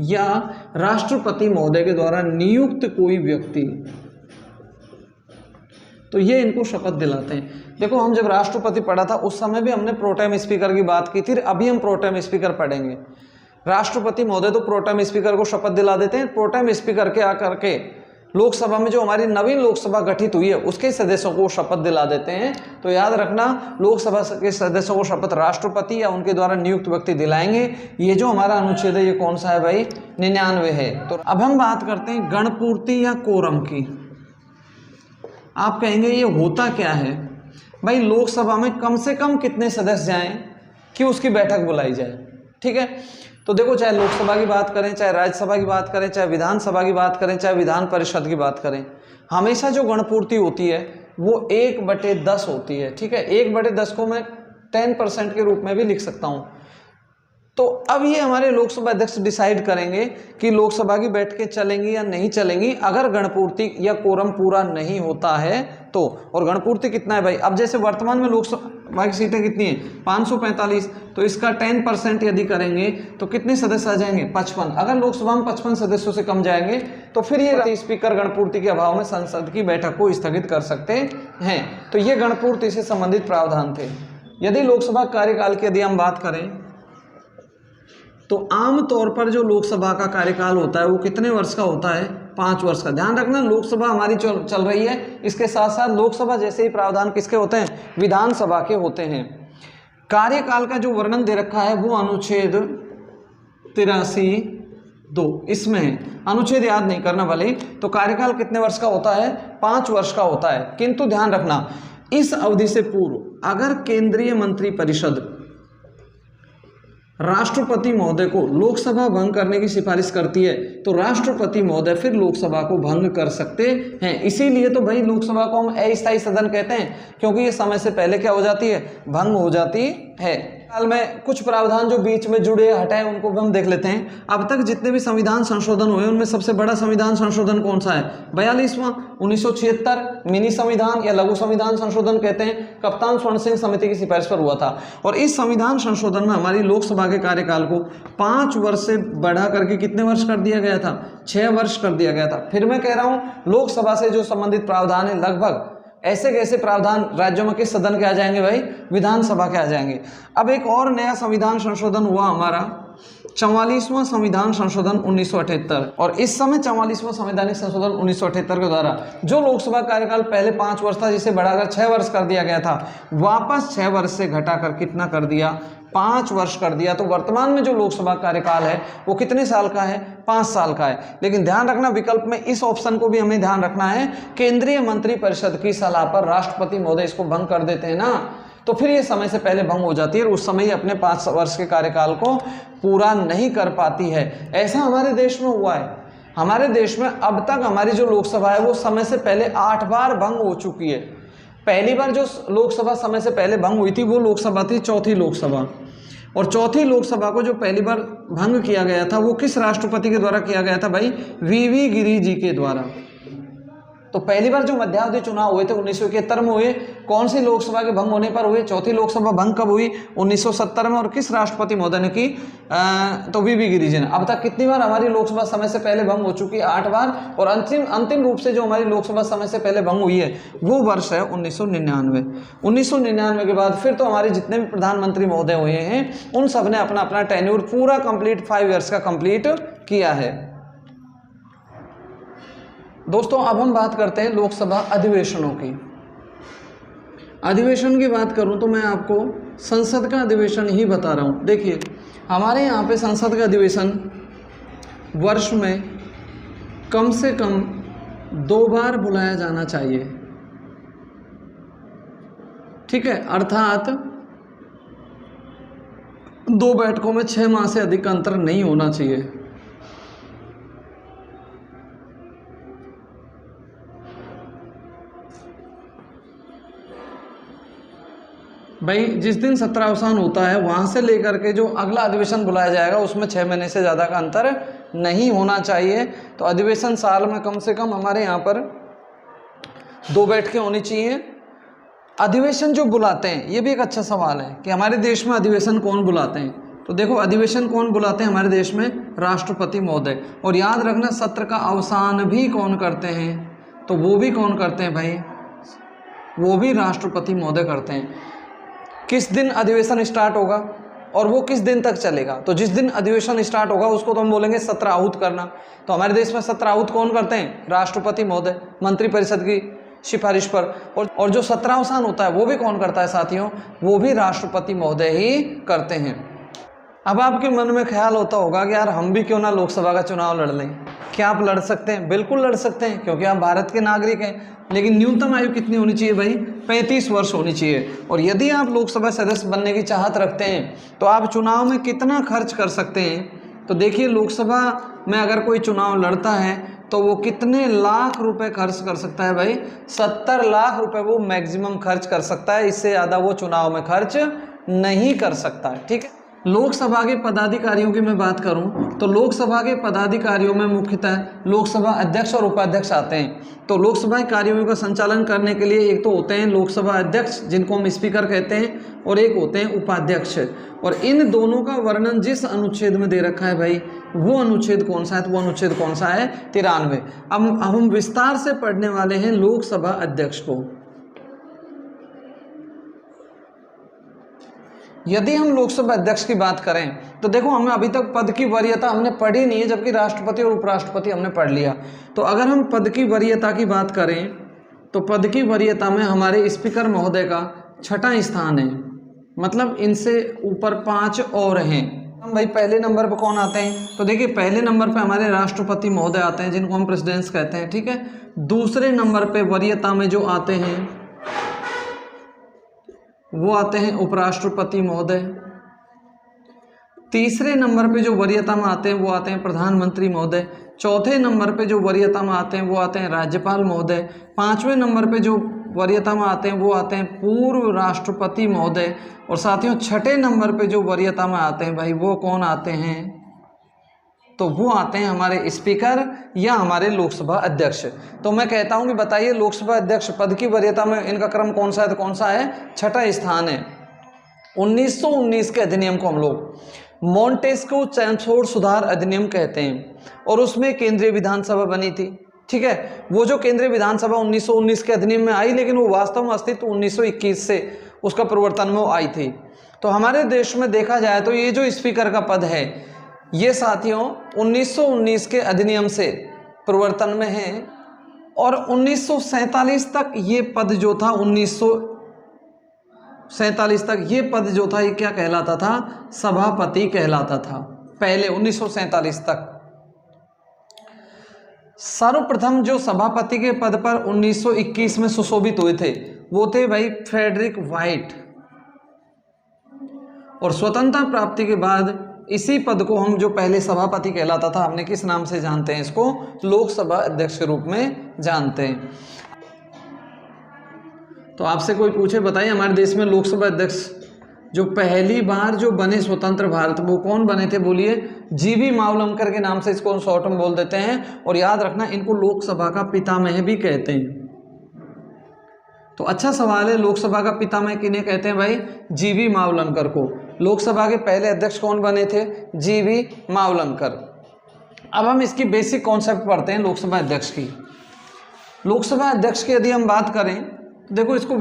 या राष्ट्रपति महोदय के द्वारा नियुक्त कोई व्यक्ति, तो ये इनको शपथ दिलाते हैं। देखो हम जब राष्ट्रपति पढ़ा था उस समय भी हमने प्रोटेम स्पीकर की बात की थी, अभी हम प्रोटेम स्पीकर पढ़ेंगे। राष्ट्रपति महोदय तो प्रोटेम स्पीकर को शपथ दिला देते हैं, प्रोटेम स्पीकर के आकर के लोकसभा में जो हमारी नवीन लोकसभा गठित हुई है उसके सदस्यों को शपथ दिला देते हैं। तो याद रखना, लोकसभा के सदस्यों को शपथ राष्ट्रपति या उनके द्वारा नियुक्त व्यक्ति दिलाएंगे। ये जो हमारा अनुच्छेद है ये कौन सा है भाई, 99 है। तो अब हम बात करते हैं गणपूर्ति या कोरम की। आप कहेंगे ये होता क्या है भाई, लोकसभा में कम से कम कितने सदस्य जाएं कि उसकी बैठक बुलाई जाए, ठीक है। तो देखो, चाहे लोकसभा की बात करें, चाहे राज्यसभा की बात करें, चाहे विधानसभा की बात करें, चाहे विधान परिषद की बात करें, हमेशा जो गणपूर्ति होती है वो 1/10 होती है, ठीक है। 1/10 को मैं 10% के रूप में भी लिख सकता हूँ। तो अब ये हमारे लोकसभा अध्यक्ष डिसाइड करेंगे कि लोकसभा की बैठकें चलेंगी या नहीं चलेंगी। अगर गणपूर्ति या कोरम पूरा नहीं होता है तो, और गणपूर्ति कितना है भाई। अब जैसे वर्तमान में लोकसभा की सीटें कितनी है 545, तो इसका 10% यदि करेंगे तो कितने सदस्य आ जाएंगे 55। अगर लोकसभा में 55 सदस्यों से कम जाएंगे तो फिर ये स्पीकर गणपूर्ति के अभाव में संसद की बैठक को स्थगित कर सकते हैं। तो ये गणपूर्ति से संबंधित प्रावधान थे। यदि लोकसभा कार्यकाल की यदि हम बात करें तो आमतौर पर जो लोकसभा का कार्यकाल होता है वो कितने वर्ष का होता है 5 वर्ष का। ध्यान रखना लोकसभा हमारी चल रही है, इसके साथ साथ लोकसभा जैसे ही प्रावधान किसके होते हैं विधानसभा के होते हैं। कार्यकाल का जो वर्णन दे रखा है वो अनुच्छेद 83(2) इसमें है। अनुच्छेद याद नहीं करना भले, तो कार्यकाल कितने वर्ष का होता है 5 वर्ष का होता है। किंतु ध्यान रखना इस अवधि से पूर्व अगर केंद्रीय मंत्रिपरिषद राष्ट्रपति महोदय को लोकसभा भंग करने की सिफारिश करती है तो राष्ट्रपति महोदय फिर लोकसभा को भंग कर सकते हैं। इसीलिए तो भाई लोकसभा को हम अस्थायी सदन कहते हैं, क्योंकि ये समय से पहले क्या हो जाती है भंग हो जाती है। हाल में कुछ प्रावधान जो बीच में जुड़े हटाए उनको भी हम देख लेते हैं। अब तक जितने भी संविधान संशोधन हुए उनमें सबसे बड़ा संविधान संशोधन कौन सा है 42वां 1976 मिनी संविधान या लघु संविधान संशोधन कहते हैं, कप्तान स्वर्ण सिंह समिति की सिफारिश पर हुआ था। और इस संविधान संशोधन में हमारी लोकसभा के कार्यकाल को 5 वर्ष से बढ़ा करके कितने वर्ष कर दिया गया था 6 वर्ष कर दिया गया था। फिर मैं कह रहा हूं लोकसभा से जो संबंधित प्रावधान है लगभग ऐसे कैसे प्रावधान राज्यों में किस सदन के आ जाएंगे भाई विधानसभा के आ जाएंगे। अब एक और नया संविधान संशोधन हुआ हमारा 44वां संविधान संशोधन 1978, और इस समय 44वां संवैधानिक संशोधन 1978 के द्वारा जो लोकसभा कार्यकाल पहले 5 वर्ष था जिसे बढ़ाकर 6 वर्ष कर दिया गया था वापस 6 वर्ष से घटाकर कितना कर दिया 5 वर्ष कर दिया। तो वर्तमान में जो लोकसभा कार्यकाल है वो कितने साल का है 5 साल का है। लेकिन ध्यान रखना विकल्प में इस ऑप्शन को भी हमें ध्यान रखना है, केंद्रीय मंत्रिपरिषद की सलाह पर राष्ट्रपति महोदय इसको भंग कर देते हैं ना, तो फिर ये समय से पहले भंग हो जाती है और उस समय ही अपने 5 वर्ष के कार्यकाल को पूरा नहीं कर पाती है। ऐसा हमारे देश में हुआ है। हमारे देश में अब तक हमारी जो लोकसभा है वो समय से पहले 8 बार भंग हो चुकी है। पहली बार जो लोकसभा समय से पहले भंग हुई थी वो लोकसभा थी चौथी लोकसभा, और चौथी लोकसभा को जो पहली बार भंग किया गया था वो किस राष्ट्रपति के द्वारा किया गया था भाई वी गिरि जी के द्वारा। तो पहली बार जो मध्यावधि चुनाव हुए थे 1971 में हुए, कौन सी लोकसभा के भंग होने पर हुए, चौथी लोकसभा भंग कब हुई 1970 में, और किस राष्ट्रपति महोदय ने की तो वी गिरि जी ने। अब तक कितनी बार हमारी लोकसभा समय से पहले भंग हो चुकी है 8 बार, और अंतिम रूप से जो हमारी लोकसभा समय से पहले भंग हुई है वो वर्ष है 1999। 1999 के बाद फिर तो हमारे जितने भी प्रधानमंत्री महोदय हुए हैं उन सब ने अपना अपना टेन्योर पूरा कंप्लीट 5 ईयर्स का कंप्लीट किया है। दोस्तों अब हम बात करते हैं लोकसभा अधिवेशनों की। अधिवेशन की बात करूं तो मैं आपको संसद का अधिवेशन ही बता रहा हूं। देखिए हमारे यहाँ पे संसद का अधिवेशन वर्ष में कम से कम 2 बार बुलाया जाना चाहिए, ठीक है, अर्थात 2 बैठकों में 6 माह से अधिक अंतर नहीं होना चाहिए। भाई जिस दिन सत्रावसान होता है वहाँ से लेकर के जो अगला अधिवेशन बुलाया जाएगा उसमें 6 महीने से ज़्यादा का अंतर नहीं होना चाहिए। तो अधिवेशन साल में कम से कम हमारे यहाँ पर 2 बैठकें होनी चाहिए। अधिवेशन जो बुलाते हैं ये भी एक अच्छा सवाल है कि हमारे देश में अधिवेशन कौन बुलाते हैं। तो देखो अधिवेशन कौन बुलाते हैं हमारे देश में राष्ट्रपति महोदय, और याद रखना सत्र का अवसान भी कौन करते हैं, तो वो भी कौन करते हैं भाई, वो भी राष्ट्रपति महोदय करते हैं। किस दिन अधिवेशन स्टार्ट होगा और वो किस दिन तक चलेगा, तो जिस दिन अधिवेशन स्टार्ट होगा उसको तो हम बोलेंगे सत्र आहूत करना। तो हमारे देश में सत्र आहूत कौन करते हैं, राष्ट्रपति महोदय मंत्रिपरिषद की सिफारिश पर, और जो सत्रावसान होता है वो भी कौन करता है साथियों, वो भी राष्ट्रपति महोदय ही करते हैं। अब आपके मन में ख्याल होता होगा कि यार हम भी क्यों ना लोकसभा का चुनाव लड़ लें। क्या आप लड़ सकते हैं, बिल्कुल लड़ सकते हैं, क्योंकि आप भारत के नागरिक हैं। लेकिन न्यूनतम आयु कितनी होनी चाहिए भाई, 35 वर्ष होनी चाहिए। और यदि आप लोकसभा सदस्य बनने की चाहत रखते हैं तो आप चुनाव में कितना खर्च कर सकते हैं। तो देखिए लोकसभा में अगर कोई चुनाव लड़ता है तो वो कितने लाख रुपए खर्च कर सकता है भाई, 70 लाख रुपए वो मैक्सिमम खर्च कर सकता है, इससे ज़्यादा वो चुनाव में खर्च नहीं कर सकता है, ठीक है। लोकसभा के पदाधिकारियों की मैं बात करूं तो लोकसभा के पदाधिकारियों में मुख्यतः लोकसभा अध्यक्ष और उपाध्यक्ष आते हैं। तो लोकसभा के कार्यों का संचालन करने के लिए एक तो होते हैं लोकसभा अध्यक्ष जिनको हम स्पीकर कहते हैं, और एक होते हैं उपाध्यक्ष। और इन दोनों का वर्णन जिस अनुच्छेद में दे रखा है भाई, वो अनुच्छेद कौन सा है? तो वो अनुच्छेद कौन सा है? 93। अब हम विस्तार से पढ़ने वाले हैं लोकसभा अध्यक्ष को। यदि हम लोकसभा अध्यक्ष की बात करें तो देखो, हमें अभी तक पद की वरीयता हमने पढ़ी नहीं है, जबकि राष्ट्रपति और उपराष्ट्रपति हमने पढ़ लिया। तो अगर हम पद की वरीयता की बात करें तो पद की वरीयता में हमारे स्पीकर महोदय का 6वां स्थान है, मतलब इनसे ऊपर 5 और हैं। हम भाई पहले नंबर पर कौन आते हैं? तो देखिए, पहले नंबर पे हमारे राष्ट्रपति महोदय आते हैं जिनको हम प्रेसिडेंट्स कहते हैं, ठीक है। दूसरे नंबर पे वरीयता में जो आते हैं वो आते हैं उपराष्ट्रपति महोदय। तीसरे नंबर पे जो वरीयता में आते हैं वो आते हैं प्रधानमंत्री महोदय। चौथे नंबर पे जो वरीयता में आते हैं वो आते हैं राज्यपाल महोदय। 5वें नंबर पे जो वरीयता में आते हैं वो आते हैं पूर्व राष्ट्रपति महोदय। और साथियों, 6ठे नंबर पे जो वरीयता में आते हैं भाई, वो कौन आते हैं? तो वो आते हैं हमारे स्पीकर या हमारे लोकसभा अध्यक्ष। तो मैं कहता हूं कि बताइए, लोकसभा अध्यक्ष पद की वरीयता में इनका क्रम कौन सा है? तो कौन सा है? 6ठा स्थान है। 1919 के अधिनियम को हम लोग मॉन्टेस्क्यू चैम्सफोर्ड सुधार अधिनियम कहते हैं, और उसमें केंद्रीय विधानसभा बनी थी, ठीक है। वो जो केंद्रीय विधानसभा 1919 के अधिनियम में आई, लेकिन वो वास्तव में अस्तित्व 1921 से उसका प्रवर्तन में आई थी। तो हमारे देश में देखा जाए तो ये जो स्पीकर का पद है, ये साथियों 1919 के अधिनियम से प्रवर्तन में है, और 1947 तक ये पद जो था, 1947 तक ये पद जो था, ये क्या कहलाता था? सभापति कहलाता था। पहले 1947 तक सर्वप्रथम जो सभापति के पद पर 1921 में सुशोभित हुए थे वो थे भाई फ्रेडरिक व्हाइट। और स्वतंत्रता प्राप्ति के बाद इसी पद को हम, जो पहले सभापति कहलाता था, हमने किस नाम से जानते हैं? इसको लोकसभा अध्यक्ष के रूप में जानते हैं। तो आपसे कोई पूछे, बताइए हमारे देश में लोकसभा अध्यक्ष जो पहली बार जो बने स्वतंत्र भारत, वो कौन बने थे? बोलिए। जीवी मावलंकर के नाम से इसको शॉर्ट में बोल देते हैं। और याद रखना, इनको लोकसभा का पितामह भी कहते हैं। तो अच्छा सवाल है, लोकसभा का पितामह किन्हें कहते हैं भाई? जीवी मावलंकर को। लोकसभा के पहले अध्यक्ष कौन बने थे? जीवी मावलंकर। अब हम इसकी बेसिक कॉन्सेप्ट पढ़ते हैं लोकसभा अध्यक्ष की। लोकसभा अध्यक्ष की यदि हम बात करें तो देखो, इसको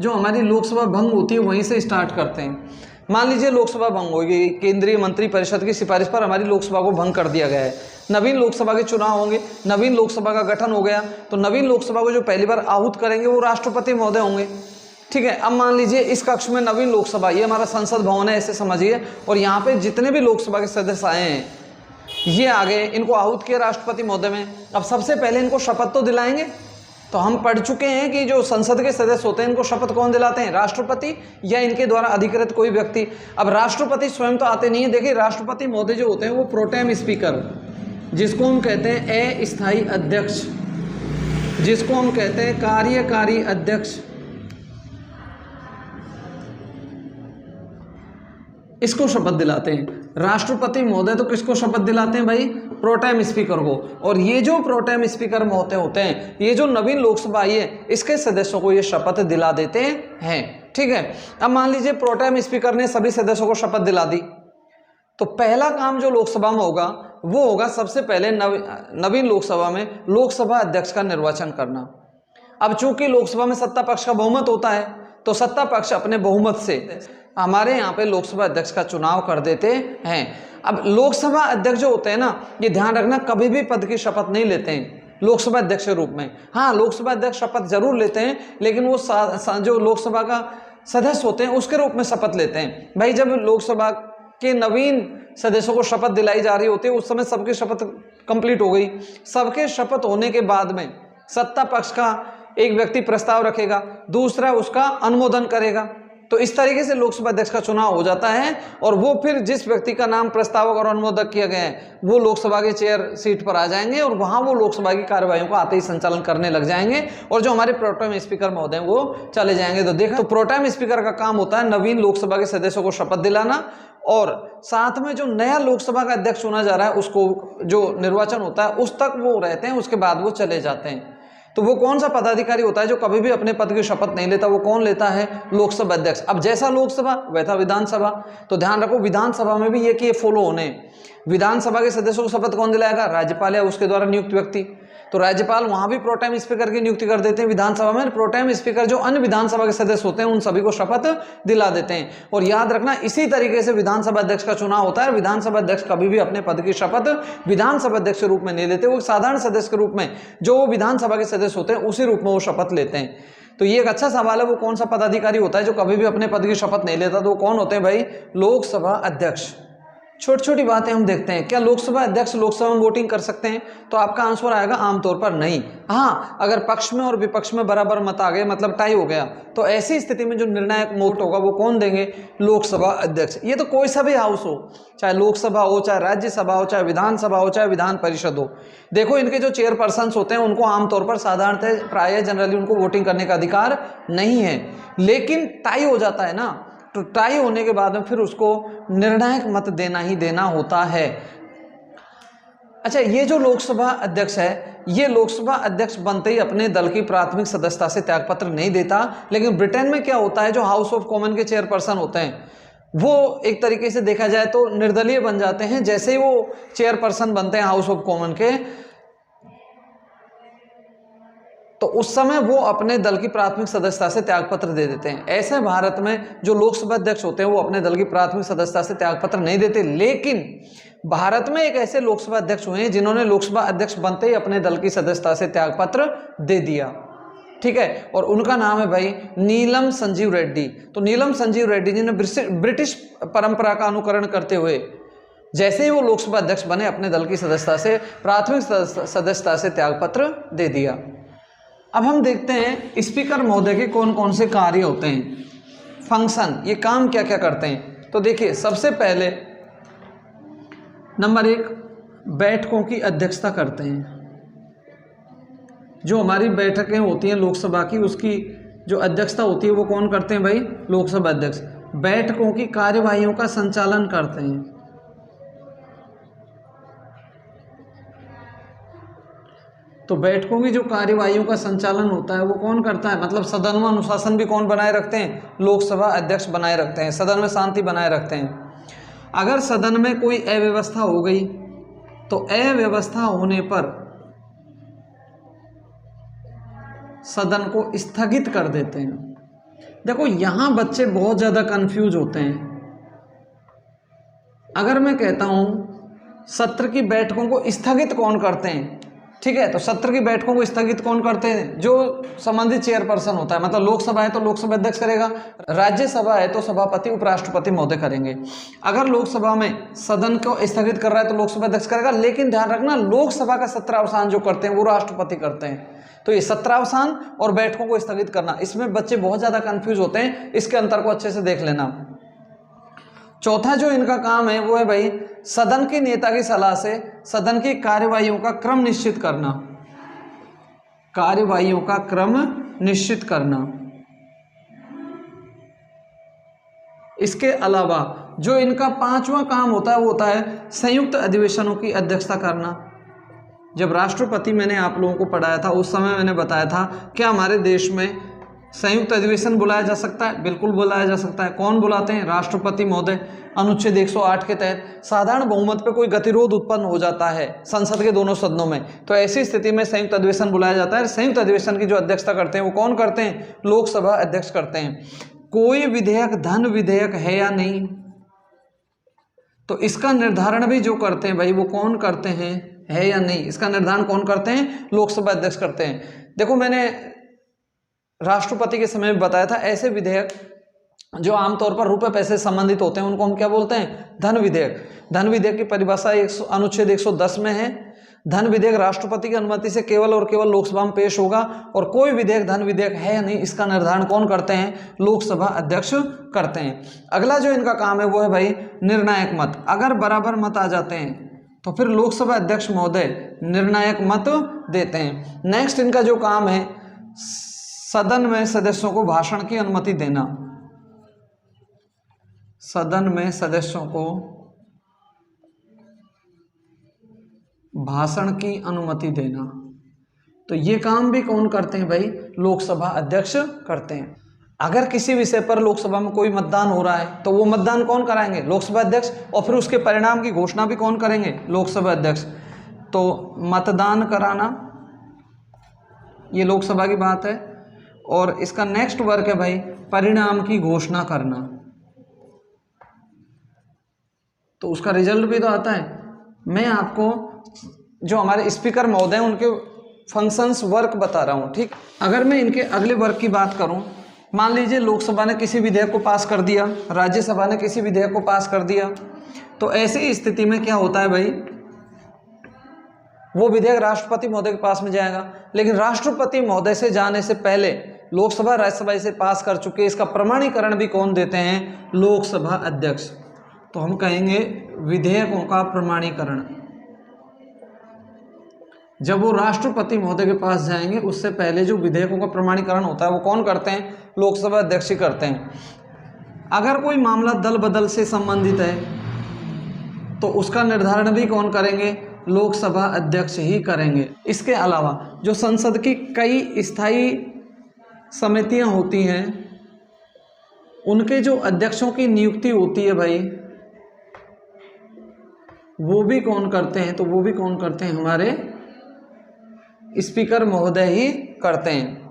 जो हमारी लोकसभा भंग होती है वहीं से स्टार्ट करते हैं। मान लीजिए लोकसभा भंग होगी, केंद्रीय मंत्री परिषद की सिफारिश पर हमारी लोकसभा को भंग कर दिया गया है, नवीन लोकसभा के चुनाव होंगे, नवीन लोकसभा का गठन हो गया, तो नवीन लोकसभा को जो पहली बार आहूत करेंगे वो राष्ट्रपति महोदय होंगे, ठीक है। अब मान लीजिए इस कक्ष में नवीन लोकसभा, ये हमारा संसद भवन है, ऐसे समझिए, और यहाँ पे जितने भी लोकसभा के सदस्य आए हैं ये आ गए, इनको आहूत किया राष्ट्रपति महोदय में। अब सबसे पहले इनको शपथ तो दिलाएंगे। तो हम पढ़ चुके हैं कि जो संसद के सदस्य होते हैं इनको शपथ कौन दिलाते हैं? राष्ट्रपति या इनके द्वारा अधिकृत कोई व्यक्ति। अब राष्ट्रपति स्वयं तो आते नहीं है। देखिए, राष्ट्रपति महोदय जो होते हैं वो प्रोटेम स्पीकर, जिसको हम कहते हैं अस्थायी अध्यक्ष, जिसको हम कहते हैं कार्यकारी अध्यक्ष, इसको शपथ दिलाते हैं। राष्ट्रपति महोदय तो किसको शपथ दिलाते हैं भाई? प्रोटेम स्पीकर को। और ये जो प्रोटेम स्पीकर महोदय होते हैं, ये जो नवीन लोकसभा आई है, इसके सदस्यों को ये शपथ दिला देते हैं, ठीक है। अब मान लीजिए प्रोटेम स्पीकर ने सभी सदस्यों को शपथ दिला दी, तो पहला काम जो लोकसभा में होगा वो होगा सबसे पहले नवीन लोकसभा में लोकसभा अध्यक्ष का निर्वाचन करना। अब चूंकि लोकसभा में सत्ता पक्ष का बहुमत होता है, तो सत्ता पक्ष अपने बहुमत से हमारे यहाँ पे लोकसभा अध्यक्ष का चुनाव कर देते हैं। अब लोकसभा अध्यक्ष जो होते हैं ना, ये ध्यान रखना, कभी भी पद की शपथ नहीं लेते हैं लोकसभा अध्यक्ष के रूप में। हाँ, लोकसभा अध्यक्ष शपथ जरूर लेते हैं, लेकिन वो जो लोकसभा का सदस्य होते हैं उसके रूप में शपथ लेते हैं। भाई, जब लोकसभा के नवीन सदस्यों को शपथ दिलाई जा रही होती है, उस समय सबकी शपथ कंप्लीट हो गई। सबके शपथ होने के बाद में सत्ता पक्ष का एक व्यक्ति प्रस्ताव रखेगा, दूसरा उसका अनुमोदन करेगा, तो इस तरीके से लोकसभा अध्यक्ष का चुनाव हो जाता है और वो फिर जिस व्यक्ति का नाम प्रस्तावक और अनुमोदक किया गया है वो लोकसभा के चेयर सीट पर आ जाएंगे और वहां वो लोकसभा की कार्यवाहियों को आते ही संचालन करने लग जाएंगे और जो हमारे प्रोटेम स्पीकर महोदय वो चले जाएंगे। तो देखा, तो प्रोटेम स्पीकर का काम होता है नवीन लोकसभा के सदस्यों को शपथ दिलाना और साथ में जो नया लोकसभा का अध्यक्ष चुना जा रहा है उसको जो निर्वाचन होता है उस तक वो रहते हैं, उसके बाद वो चले जाते हैं। तो वो कौन सा पदाधिकारी होता है जो कभी भी अपने पद की शपथ नहीं लेता? वो कौन लेता है? लोकसभा अध्यक्ष। अब जैसा लोकसभा वैसा विधानसभा, तो ध्यान रखो विधानसभा में भी ये कि ये फॉलो होने। विधानसभा के सदस्यों को शपथ कौन दिलाएगा? राज्यपाल या उसके द्वारा नियुक्त व्यक्ति। तो राज्यपाल वहां भी प्रोटेम स्पीकर की नियुक्ति कर देते हैं। विधानसभा में प्रोटेम स्पीकर जो अन्य विधानसभा के सदस्य होते हैं उन सभी को शपथ दिला देते हैं। और याद रखना इसी तरीके से विधानसभा अध्यक्ष का चुनाव होता है। विधानसभा अध्यक्ष कभी भी अपने पद की शपथ विधानसभा अध्यक्ष के रूप में नहीं लेते, वो साधारण सदस्य के रूप में जो विधानसभा के सदस्य होते हैं उसी रूप में वो शपथ लेते हैं। तो ये एक अच्छा सवाल है, वो कौन सा पदाधिकारी होता है जो कभी भी अपने पद की शपथ नहीं लेता? तो वो कौन होते हैं भाई? लोकसभा अध्यक्ष। छोटी छोटी बातें हम देखते हैं, क्या लोकसभा अध्यक्ष लोकसभा में वोटिंग कर सकते हैं? तो आपका आंसर आएगा आमतौर पर नहीं। हाँ, अगर पक्ष में और विपक्ष में बराबर मत आ गए, मतलब टाई हो गया, तो ऐसी स्थिति में जो निर्णायक वोट होगा वो कौन देंगे? लोकसभा अध्यक्ष। ये तो कोई सा भी हाउस हो, चाहे लोकसभा हो, चाहे राज्यसभा हो, चाहे विधानसभा हो, चाहे विधान परिषद हो। देखो इनके जो चेयरपर्सन होते हैं उनको आमतौर पर साधारणतः प्राय जनरली उनको वोटिंग करने का अधिकार नहीं है, लेकिन टाई हो जाता है ना, तो टाई होने के बाद में फिर उसको निर्णायक मत देना ही देना होता है। अच्छा, ये जो लोकसभा अध्यक्ष है, ये लोकसभा अध्यक्ष बनते ही अपने दल की प्राथमिक सदस्यता से त्यागपत्र नहीं देता। लेकिन ब्रिटेन में क्या होता है, जो हाउस ऑफ कॉमन के चेयरपर्सन होते हैं वो एक तरीके से देखा जाए तो निर्दलीय बन जाते हैं। जैसे ही वो चेयरपर्सन बनते हैं हाउस ऑफ कॉमन के, तो उस समय वो अपने दल की प्राथमिक सदस्यता से त्यागपत्र दे देते हैं। ऐसे भारत में जो लोकसभा अध्यक्ष होते हैं वो अपने दल की प्राथमिक सदस्यता से त्यागपत्र नहीं देते। लेकिन भारत में एक ऐसे लोकसभा अध्यक्ष हुए हैं जिन्होंने लोकसभा अध्यक्ष बनते ही अपने दल की सदस्यता से त्यागपत्र दे दिया। ठीक है, और उनका नाम है भाई नीलम संजीव रेड्डी। तो नीलम संजीव रेड्डी जी ने ब्रिटिश परंपरा का अनुकरण करते हुए जैसे ही वो लोकसभा अध्यक्ष बने अपने दल की सदस्यता से प्राथमिक सदस्यता से त्यागपत्र दे दिया। अब हम देखते हैं स्पीकर महोदय के कौन कौन से कार्य होते हैं, फंक्शन, ये काम क्या क्या करते हैं। तो देखिए, सबसे पहले नंबर 1 बैठकों की अध्यक्षता करते हैं। जो हमारी बैठकें होती हैं लोकसभा की, उसकी जो अध्यक्षता होती है वो कौन करते हैं भाई? लोकसभा अध्यक्ष। बैठकों की कार्यवाहियों का संचालन करते हैं। तो बैठकों की जो कार्यवाहियों का संचालन होता है वो कौन करता है? मतलब सदन में अनुशासन भी कौन बनाए रखते हैं? लोकसभा अध्यक्ष बनाए रखते हैं। सदन में शांति बनाए रखते हैं। अगर सदन में कोई अव्यवस्था हो गई तो अव्यवस्था होने पर सदन को स्थगित कर देते हैं। देखो यहां बच्चे बहुत ज्यादा कंफ्यूज होते हैं। अगर मैं कहता हूं सत्र की बैठकों को स्थगित कौन करते हैं, ठीक है, तो सत्र की बैठकों को स्थगित कौन करते हैं? जो संबंधित चेयरपर्सन होता है। मतलब लोकसभा है तो लोकसभा अध्यक्ष करेगा, राज्यसभा है तो सभापति उपराष्ट्रपति महोदय करेंगे। अगर लोकसभा में सदन को स्थगित कर रहा है तो लोकसभा अध्यक्ष करेगा। लेकिन ध्यान रखना, लोकसभा का सत्रावसान जो करते हैं वो राष्ट्रपति करते हैं। तो ये सत्रावसान और बैठकों को स्थगित करना, इसमें बच्चे बहुत ज्यादा कंफ्यूज होते हैं। इसके अंतर को अच्छे से देख लेना। चौथा जो इनका काम है वो है भाई सदन के नेता की सलाह से सदन की कार्यवाहियों का क्रम निश्चित करना। कार्यवाहियों का क्रम निश्चित करना। इसके अलावा जो इनका पांचवा काम होता है वो होता है संयुक्त अधिवेशनों की अध्यक्षता करना। जब राष्ट्रपति मैंने आप लोगों को पढ़ाया था उस समय मैंने बताया था क्या हमारे देश में संयुक्त अधिवेशन बुलाया जा सकता है? बिल्कुल बुलाया जा सकता है। कौन बुलाते हैं? राष्ट्रपति महोदय। अनुच्छेद 108 के तहत साधारण बहुमत पे कोई गतिरोध उत्पन्न हो जाता है संसद के दोनों सदनों में, तो ऐसी स्थिति में संयुक्त अधिवेशन बुलाया जाता है। संयुक्त अधिवेशन की जो अध्यक्षता करते हैं वो कौन करते हैं? लोकसभा अध्यक्ष करते हैं। कोई विधेयक धन विधेयक है या नहीं, तो इसका निर्धारण भी जो करते हैं भाई वो कौन करते हैं? है या नहीं, इसका निर्धारण कौन करते हैं? लोकसभा अध्यक्ष करते हैं। देखो मैंने राष्ट्रपति के समय में बताया था ऐसे विधेयक जो आमतौर पर रुपए पैसे से संबंधित होते हैं उनको हम क्या बोलते हैं? धन विधेयक। धन विधेयक की परिभाषा अनुच्छेद 110 में है। धन विधेयक राष्ट्रपति की अनुमति से केवल और केवल लोकसभा में पेश होगा, और कोई विधेयक धन विधेयक है या नहीं इसका निर्धारण कौन करते हैं? लोकसभा अध्यक्ष करते हैं। अगला जो इनका काम है वो है भाई निर्णायक मत। अगर बराबर मत आ जाते हैं तो फिर लोकसभा अध्यक्ष महोदय निर्णायक मत देते हैं। नेक्स्ट इनका जो काम है सदन में सदस्यों को भाषण की अनुमति देना। सदन में सदस्यों को भाषण की अनुमति देना, तो ये काम भी कौन करते हैं भाई? लोकसभा अध्यक्ष करते हैं। अगर किसी विषय पर लोकसभा में कोई मतदान हो रहा है तो वो मतदान कौन कराएंगे? लोकसभा अध्यक्ष। और फिर उसके परिणाम की घोषणा भी कौन करेंगे? लोकसभा अध्यक्ष। तो मतदान कराना ये लोकसभा की बात है, और इसका नेक्स्ट वर्क है भाई परिणाम की घोषणा करना। तो उसका रिजल्ट भी तो आता है। मैं आपको जो हमारे स्पीकर महोदय उनके फंक्शंस वर्क बता रहा हूँ, ठीक। अगर मैं इनके अगले वर्क की बात करूँ, मान लीजिए लोकसभा ने किसी विधेयक को पास कर दिया, राज्यसभा ने किसी विधेयक को पास कर दिया, तो ऐसी स्थिति में क्या होता है भाई? वो विधेयक राष्ट्रपति महोदय के पास में जाएगा, लेकिन राष्ट्रपति महोदय से जाने से पहले लोकसभा राज्यसभा इसे पास कर चुके, इसका प्रमाणीकरण भी कौन देते हैं? लोकसभा अध्यक्ष। तो हम कहेंगे विधेयकों का प्रमाणीकरण जब वो राष्ट्रपति महोदय के पास जाएंगे उससे पहले जो विधेयकों का प्रमाणीकरण होता है वो कौन करते हैं? लोकसभा अध्यक्ष ही करते हैं। अगर कोई मामला दल बदल से संबंधित है तो उसका निर्धारण भी कौन करेंगे? लोकसभा अध्यक्ष ही करेंगे। इसके अलावा जो संसद की कई स्थायी समितियां होती हैं उनके जो अध्यक्षों की नियुक्ति होती है भाई, वो भी कौन करते हैं? तो वो भी कौन करते हैं? हमारे स्पीकर महोदय ही करते हैं।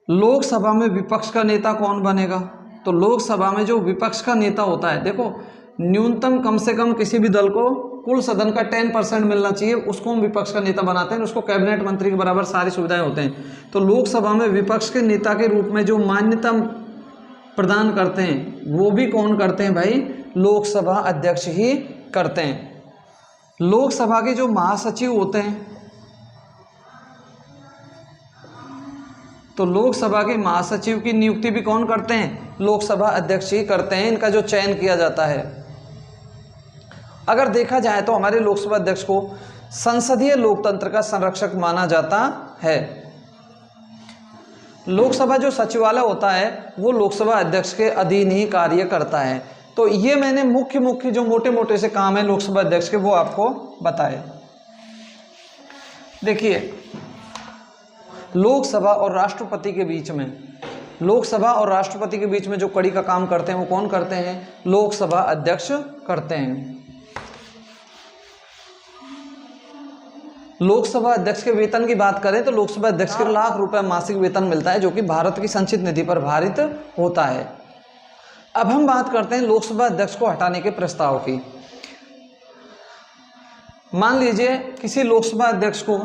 लोकसभा में विपक्ष का नेता कौन बनेगा? तो लोकसभा में जो विपक्ष का नेता होता है, देखो न्यूनतम कम से कम किसी भी दल को कुल सदन का 10% मिलना चाहिए, उसको हम विपक्ष का नेता बनाते हैं, उसको कैबिनेट मंत्री के बराबर सारी सुविधाएं होते हैं। तो लोकसभा में विपक्ष के नेता के रूप में जो मान्यता प्रदान करते हैं वो भी कौन करते हैं भाई? लोकसभा अध्यक्ष ही करते हैं। लोकसभा के जो महासचिव होते हैं, तो लोकसभा के महासचिव की नियुक्ति भी कौन करते हैं? लोकसभा अध्यक्ष ही करते हैं। इनका जो चयन किया जाता है, अगर देखा जाए तो हमारे लोकसभा अध्यक्ष को संसदीय लोकतंत्र का संरक्षक माना जाता है। लोकसभा जो सचिवालय होता है वो लोकसभा अध्यक्ष के अधीन ही कार्य करता है। तो ये मैंने मुख्य जो मोटे मोटे से काम है लोकसभा अध्यक्ष के वो आपको बताए। देखिए लोकसभा और राष्ट्रपति के बीच में, लोकसभा और राष्ट्रपति के बीच में जो कड़ी का काम करते हैं वो कौन करते हैं? लोकसभा अध्यक्ष करते हैं। लोकसभा अध्यक्ष के वेतन की बात करें तो लोकसभा अध्यक्ष को ₹1,00,000 मासिक वेतन मिलता है, जो कि भारत की संचित निधि पर भारित होता है। अब हम बात करते हैं लोकसभा अध्यक्ष को हटाने के प्रस्ताव की। मान लीजिए किसी लोकसभा अध्यक्ष को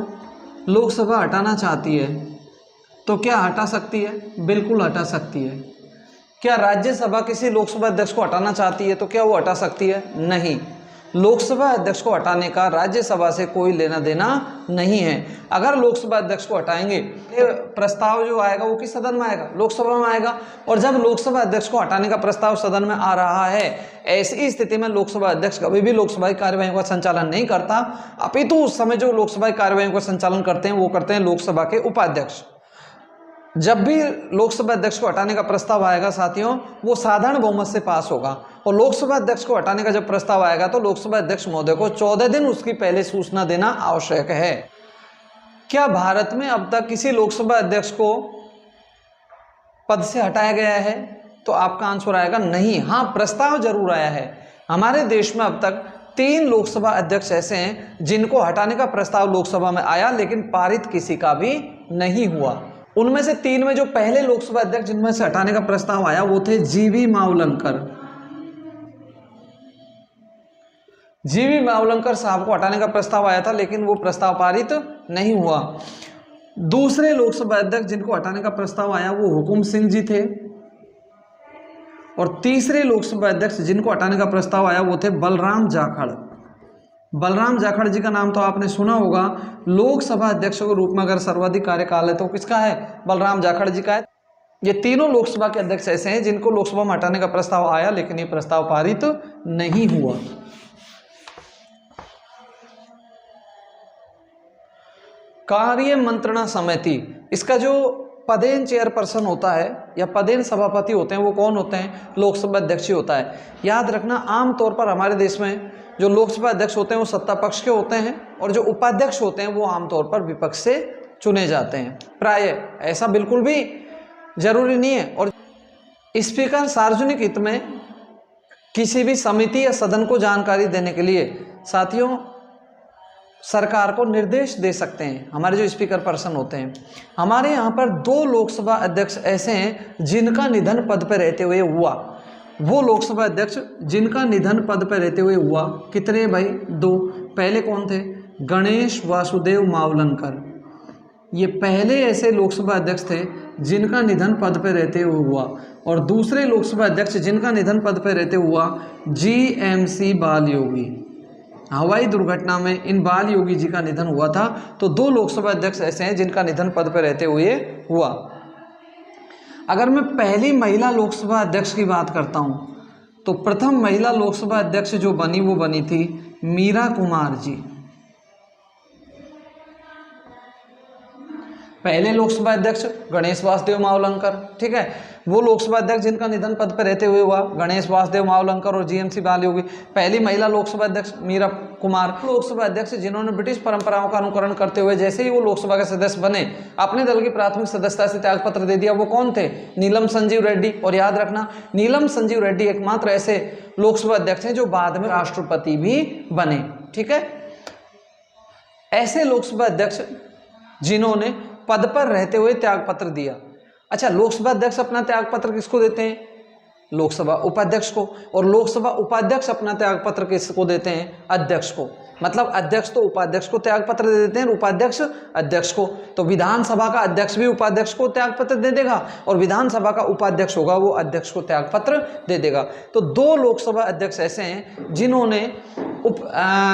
लोकसभा हटाना चाहती है तो क्या हटा सकती है? बिल्कुल हटा सकती है। क्या राज्यसभा किसी लोकसभा अध्यक्ष को हटाना चाहती है तो क्या वो हटा सकती है? नहीं। लोकसभा अध्यक्ष को हटाने का राज्यसभा से कोई लेना देना नहीं है। अगर लोकसभा अध्यक्ष को हटाएंगे, ये प्रस्ताव जो आएगा वो किस सदन में आएगा? लोकसभा में आएगा। और जब लोकसभा अध्यक्ष को हटाने का प्रस्ताव सदन में आ रहा है, ऐसी स्थिति में लोकसभा अध्यक्ष कभी भी लोकसभा की कार्यवाही का संचालन नहीं करता, अपितु उस समय जो लोकसभा की कार्यवाही का संचालन करते हैं वो करते हैं लोकसभा के उपाध्यक्ष। जब भी लोकसभा अध्यक्ष को हटाने का प्रस्ताव आएगा साथियों, वो साधारण बहुमत से पास होगा। और लोकसभा अध्यक्ष को हटाने का जब प्रस्ताव आएगा तो लोकसभा अध्यक्ष महोदय को 14 दिन उसकी पहले सूचना देना आवश्यक है। क्या भारत में अब तक किसी लोकसभा अध्यक्ष को पद से हटाया गया है? तो आपका आंसर आएगा नहीं। हाँ, प्रस्ताव जरूर आया है। हमारे देश में अब तक 3 लोकसभा अध्यक्ष ऐसे हैं जिनको हटाने का प्रस्ताव लोकसभा में आया लेकिन पारित किसी का भी नहीं हुआ। उनमें से 3 में जो पहले लोकसभा अध्यक्ष जिनमें से हटाने का प्रस्ताव आया वो थे जीवी मावलंकर। जीवी मावलंकर साहब को हटाने का प्रस्ताव आया था लेकिन वो प्रस्ताव पारित नहीं हुआ। दूसरे लोकसभा अध्यक्ष जिनको हटाने का प्रस्ताव आया वो हुकुम सिंह जी थे। और तीसरे लोकसभा अध्यक्ष जिनको हटाने का प्रस्ताव आया वो थे बलराम जाखड़। बलराम जाखड़ जी का नाम तो आपने सुना होगा। लोकसभा अध्यक्ष के रूप में अगर सर्वाधिक कार्यकाल है तो किसका है? बलराम जाखड़ जी का है। ये तीनों लोकसभा के अध्यक्ष ऐसे हैं जिनको लोकसभा में हटाने का प्रस्ताव आया, लेकिन ये प्रस्ताव पारित नहीं हुआ। कार्य मंत्रणा समिति, इसका जो पदेन चेयरपर्सन होता है या पदेन सभापति होते हैं वो कौन होते हैं? लोकसभा अध्यक्ष ही होता है। याद रखना, आमतौर पर हमारे देश में जो लोकसभा अध्यक्ष होते हैं वो सत्ता पक्ष के होते हैं और जो उपाध्यक्ष होते हैं वो आमतौर पर विपक्ष से चुने जाते हैं। प्राय ऐसा बिल्कुल भी जरूरी नहीं है। और स्पीकर सार्वजनिक हित में किसी भी समिति या सदन को जानकारी देने के लिए साथियों सरकार को निर्देश दे सकते हैं, हमारे जो स्पीकर पर्सन होते हैं। हमारे यहाँ पर 2 लोकसभा अध्यक्ष ऐसे हैं जिनका निधन पद पर रहते हुए हुआ। वो लोकसभा अध्यक्ष जिनका निधन पद पर रहते हुए हुआ कितने भाई? 2। पहले कौन थे? गणेश वासुदेव मावलंकर। ये पहले ऐसे लोकसभा अध्यक्ष थे जिनका निधन पद पर रहते हुए हुआ। और दूसरे लोकसभा अध्यक्ष जिनका निधन पद पर रहते हुआ GMC बाल योगी। हवाई दुर्घटना में इन बाल योगी जी का निधन हुआ था। तो 2 लोकसभा अध्यक्ष ऐसे हैं जिनका निधन पद पर रहते हुए हुआ। अगर मैं पहली महिला लोकसभा अध्यक्ष की बात करता हूं तो प्रथम महिला लोकसभा अध्यक्ष जो बनी वो बनी थी मीरा कुमार जी। पहले लोकसभा अध्यक्ष गणेश वासुदेव मावलंकर, ठीक है। वो लोकसभा अध्यक्ष जिनका निधन पद पर रहते हुए हुआ गणेश वासुदेव मावलंकर और GMC बाल योगी। पहली महिला लोकसभा अध्यक्ष मीरा कुमार। लोकसभा अध्यक्ष जिन्होंने ब्रिटिश परंपराओं का अनुकरण करते हुए जैसे ही वो लोकसभा के सदस्य बने अपने दल की प्राथमिक सदस्यता से त्यागपत्र दे दिया, वो कौन थे? नीलम संजीव रेड्डी। और याद रखना, नीलम संजीव रेड्डी एकमात्र ऐसे लोकसभा अध्यक्ष हैं जो बाद में राष्ट्रपति भी बने, ठीक है। ऐसे लोकसभा अध्यक्ष जिन्होंने पद पर रहते हुए त्यागपत्र दिया। अच्छा, लोकसभा अध्यक्ष अपना त्यागपत्र किसको देते हैं? लोकसभा उपाध्यक्ष को। और लोकसभा उपाध्यक्ष अपना त्यागपत्र किसको देते हैं? अध्यक्ष को। मतलब अध्यक्ष तो उपाध्यक्ष को त्यागपत्र दे देते हैं, उपाध्यक्ष अध्यक्ष को। तो विधानसभा का अध्यक्ष भी उपाध्यक्ष को त्यागपत्र दे देगा और विधानसभा का उपाध्यक्ष होगा वो अध्यक्ष को त्यागपत्र दे देगा। तो 2 लोकसभा अध्यक्ष ऐसे हैं जिन्होंने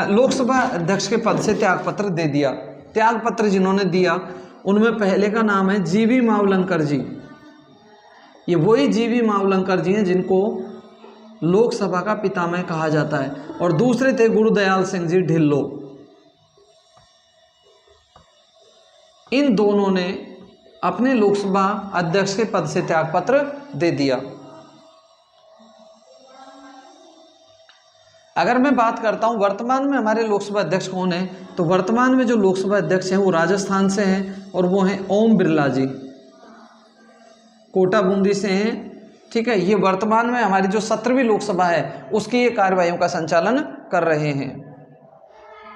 लोकसभा अध्यक्ष के पद से त्यागपत्र दे दिया। त्यागपत्र जिन्होंने दिया उनमें पहले का नाम है GV मावलंकर जी। ये वही GV मावलंकर जी हैं जिनको लोकसभा का पितामह कहा जाता है। और दूसरे थे गुरुदयाल सिंह जी ढिल्लो। इन दोनों ने अपने लोकसभा अध्यक्ष के पद से त्यागपत्र दे दिया। अगर मैं बात करता हूं वर्तमान में हमारे लोकसभा अध्यक्ष कौन है, तो वर्तमान में जो लोकसभा अध्यक्ष हैं वो राजस्थान से हैं और वो हैं ओम बिरला जी, कोटा बूंदी से हैं, ठीक है। ये वर्तमान में हमारी जो 17वीं लोकसभा है उसकी ये कार्यवाहियों का संचालन कर रहे हैं।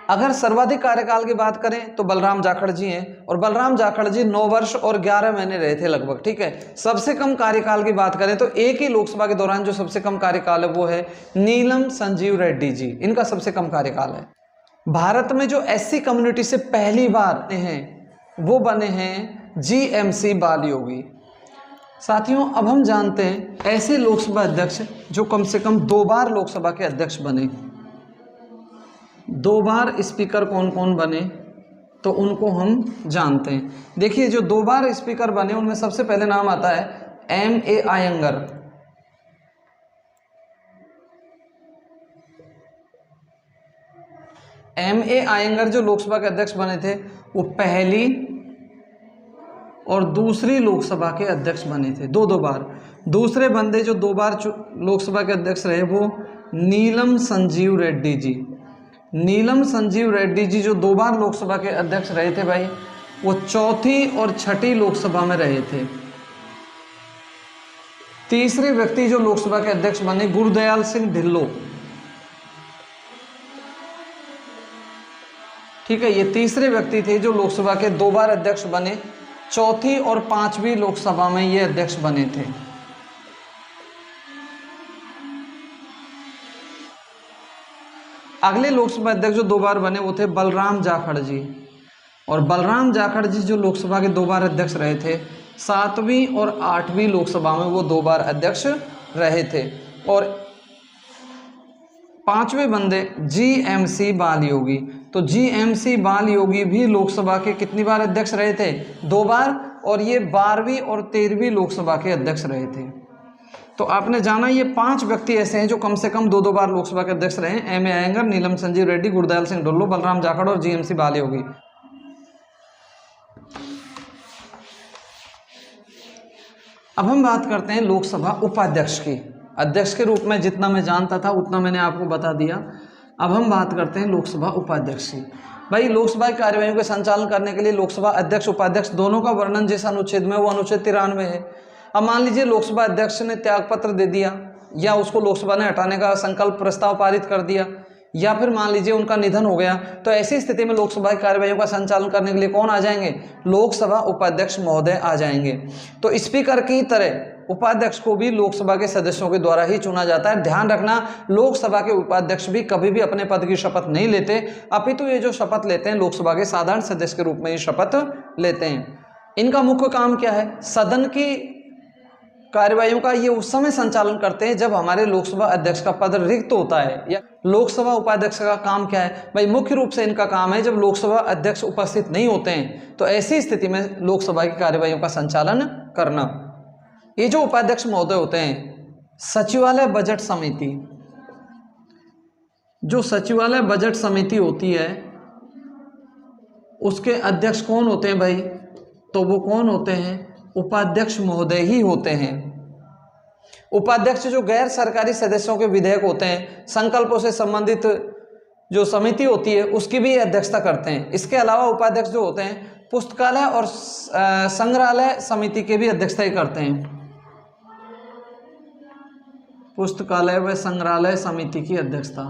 अगर सर्वाधिक कार्यकाल की बात करें तो बलराम जाखड़ जी हैं और बलराम जाखड़ जी 9 वर्ष और 11 महीने रहे थे लगभग, ठीक है। सबसे कम कार्यकाल की बात करें तो एक ही लोकसभा के दौरान जो सबसे कम कार्यकाल है वो है नीलम संजीव रेड्डी जी, इनका सबसे कम कार्यकाल है। भारत में जो SC कम्युनिटी से पहली बार हैं वो बने हैं GMC बाल योगी। साथियों, अब हम जानते हैं ऐसे लोकसभा अध्यक्ष जो कम से कम 2 बार लोकसभा के अध्यक्ष बने। 2 बार स्पीकर कौन कौन बने तो उनको हम जानते हैं। देखिए, जो 2 बार स्पीकर बने उनमें सबसे पहले नाम आता है M.A. आयंगर। M.A. आयंगर जो लोकसभा के अध्यक्ष बने थे वो पहली और दूसरी लोकसभा के अध्यक्ष बने थे, 2 बार। दूसरे बंदे जो 2 बार लोकसभा के अध्यक्ष रहे वो नीलम संजीव रेड्डी जी। नीलम संजीव रेड्डी जी जो 2 बार लोकसभा के अध्यक्ष रहे थे भाई, वो 4थी और 6ठी लोकसभा में रहे थे। तीसरे व्यक्ति जो लोकसभा के अध्यक्ष बने गुरुदयाल सिंह ढिल्लो, ठीक है। ये तीसरे व्यक्ति थे जो लोकसभा के 2 बार अध्यक्ष बने, 4थी और 5वीं लोकसभा में ये अध्यक्ष बने थे। अगले लोकसभा अध्यक्ष जो 2 बार बने वो थे बलराम जाखड़ जी। और बलराम जाखड़ जी जो लोकसभा के 2 बार अध्यक्ष रहे थे, 7वीं और 8वीं लोकसभा में वो 2 बार अध्यक्ष रहे थे। और 5वें बंदे GMC बाल योगी। तो GMC बाल योगी भी लोकसभा के कितनी बार अध्यक्ष रहे थे? 2 बार, और ये 12वीं और 13वीं लोकसभा के अध्यक्ष रहे थे। तो आपने जाना ये 5 व्यक्ति ऐसे हैं जो कम से कम 2-2 बार लोकसभा के अध्यक्ष रहे हैं। M.A. अयंगर, नीलम संजीव रेड्डी, गुरदयाल सिंह ढुल्लो, बलराम जाखड़ और GMC बाल योगी। अब हम बात करते हैं लोकसभा उपाध्यक्ष की। अध्यक्ष के रूप में जितना मैं जानता था उतना मैंने आपको बता दिया। अब हम बात करते हैं लोकसभा उपाध्यक्ष की। भाई लोकसभा की कार्यवाहियों के संचालन करने के लिए लोकसभा अध्यक्ष उपाध्यक्ष दोनों का वर्णन जिस अनुच्छेद में, वो अनुच्छेद 93 है। अब मान लीजिए लोकसभा अध्यक्ष ने त्यागपत्र दे दिया, या उसको लोकसभा ने हटाने का संकल्प प्रस्ताव पारित कर दिया, या फिर मान लीजिए उनका निधन हो गया, तो ऐसी स्थिति में लोकसभा की कार्यवाहियों का संचालन करने के लिए कौन आ जाएंगे? लोकसभा उपाध्यक्ष महोदय आ जाएंगे। तो स्पीकर की तरह उपाध्यक्ष को भी लोकसभा के सदस्यों के द्वारा ही चुना जाता है। ध्यान रखना, लोकसभा के उपाध्यक्ष भी कभी भी अपने पद की शपथ नहीं लेते, अपितु ये जो शपथ लेते हैं लोकसभा के साधारण सदस्य के रूप में ही शपथ लेते हैं। इनका मुख्य काम क्या है? सदन की कार्यवाहियों का ये उस समय संचालन करते हैं जब हमारे लोकसभा अध्यक्ष का पद रिक्त होता है। या लोकसभा उपाध्यक्ष का काम क्या है? भाई मुख्य रूप से इनका काम है जब लोकसभा अध्यक्ष उपस्थित नहीं होते हैं तो ऐसी स्थिति में लोकसभा की कार्यवाहियों का संचालन करना। ये जो उपाध्यक्ष महोदय होते हैं, सचिवालय बजट समिति, जो सचिवालय बजट समिति होती है उसके अध्यक्ष कौन होते हैं भाई? तो वो कौन होते हैं? उपाध्यक्ष महोदय ही होते हैं। उपाध्यक्ष जो गैर सरकारी सदस्यों के विधेयक होते हैं, संकल्पों से संबंधित जो समिति होती है उसकी भी अध्यक्षता करते हैं। इसके अलावा उपाध्यक्ष जो होते हैं पुस्तकालय और संग्रहालय समिति के भी अध्यक्षता ही करते हैं। पुस्तकालय व संग्रहालय समिति की अध्यक्षता।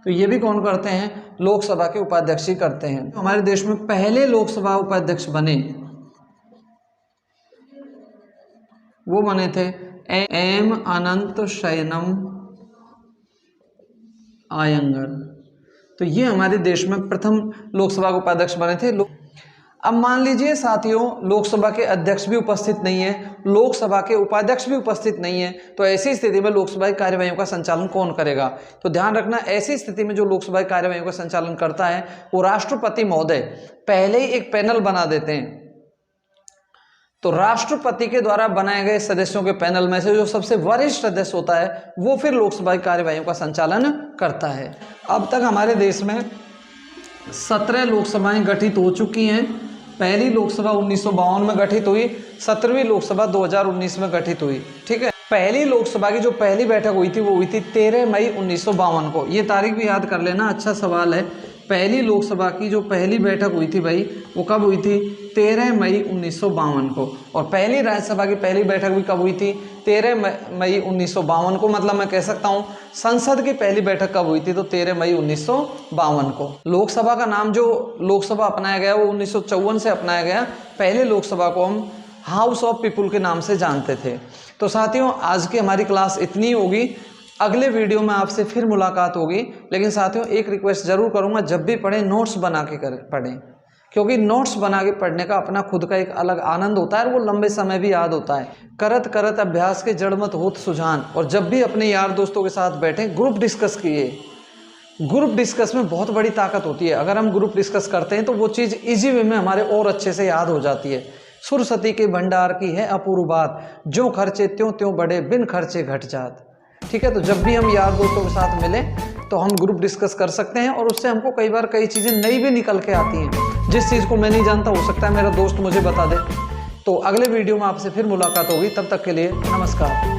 तो ये भी कौन करते हैं? लोकसभा के उपाध्यक्ष ही करते हैं। हमारे देश में पहले लोकसभा उपाध्यक्ष बने, वो बने थे M. अनंत शयनम आयंगर। तो ये हमारे देश में प्रथम लोकसभा के उपाध्यक्ष बने थे। अब मान लीजिए साथियों, लोकसभा के अध्यक्ष भी उपस्थित नहीं है, लोकसभा के उपाध्यक्ष भी उपस्थित नहीं है, तो ऐसी स्थिति में लोकसभा की कार्यवाहियों का संचालन कौन करेगा? तो ध्यान रखना, ऐसी स्थिति में जो लोकसभा की कार्यवाहियों का संचालन करता है वो राष्ट्रपति महोदय पहले ही एक पैनल बना देते हैं। तो राष्ट्रपति के द्वारा बनाए गए सदस्यों के पैनल में से जो सबसे वरिष्ठ सदस्य होता है वो फिर लोकसभा की कार्यवाहियों का संचालन करता है। अब तक हमारे देश में 17 लोकसभाएं गठित हो चुकी हैं। पहली लोकसभा 1952 में गठित हुई, 17वीं लोकसभा 2019 में गठित हुई। ठीक है, पहली लोकसभा की जो पहली बैठक हुई थी वो हुई थी 13 मई 1952 को। ये तारीख भी याद कर लेना, अच्छा सवाल है। पहली लोकसभा की जो पहली बैठक हुई थी भाई वो कब हुई थी? 13 मई 1952 को। और पहली राज्यसभा की पहली बैठक भी कब हुई थी? 13 मई 1952 को। मतलब मैं कह सकता हूँ संसद की पहली बैठक कब हुई थी? तो 13 मई 1952 को। लोकसभा का नाम जो लोकसभा अपनाया गया वो 1954 से अपनाया गया। पहले लोकसभा को हम हाउस ऑफ पीपुल के नाम से जानते थे। तो साथियों आज की हमारी क्लास इतनी होगी। अगले वीडियो में आपसे फिर मुलाकात होगी। लेकिन साथियों एक रिक्वेस्ट जरूर करूंगा, जब भी पढ़ें नोट्स बना के पढ़ें, क्योंकि नोट्स बना के पढ़ने का अपना खुद का एक अलग आनंद होता है और वो लंबे समय भी याद होता है। करत करत अभ्यास के जड़ मत होत सुजान। और जब भी अपने यार दोस्तों के साथ बैठें ग्रुप डिस्कस कीजिए। ग्रुप डिस्कस में बहुत बड़ी ताकत होती है। अगर हम ग्रुप डिस्कस करते हैं तो वो चीज़ ईजी वे में हमारे और अच्छे से याद हो जाती है। सुरसती के भंडार की है अपूर्व बात, जो खर्चे त्यों त्यों बढ़े, बिन खर्चे घट जात। ठीक है, तो जब भी हम यार दोस्तों के साथ मिलें तो हम ग्रुप डिस्कस कर सकते हैं और उससे हमको कई बार कई चीज़ें नई भी निकल के आती हैं। जिस चीज़ को मैं नहीं जानता हो सकता है मेरा दोस्त मुझे बता दे। तो अगले वीडियो में आपसे फिर मुलाकात होगी, तब तक के लिए नमस्कार।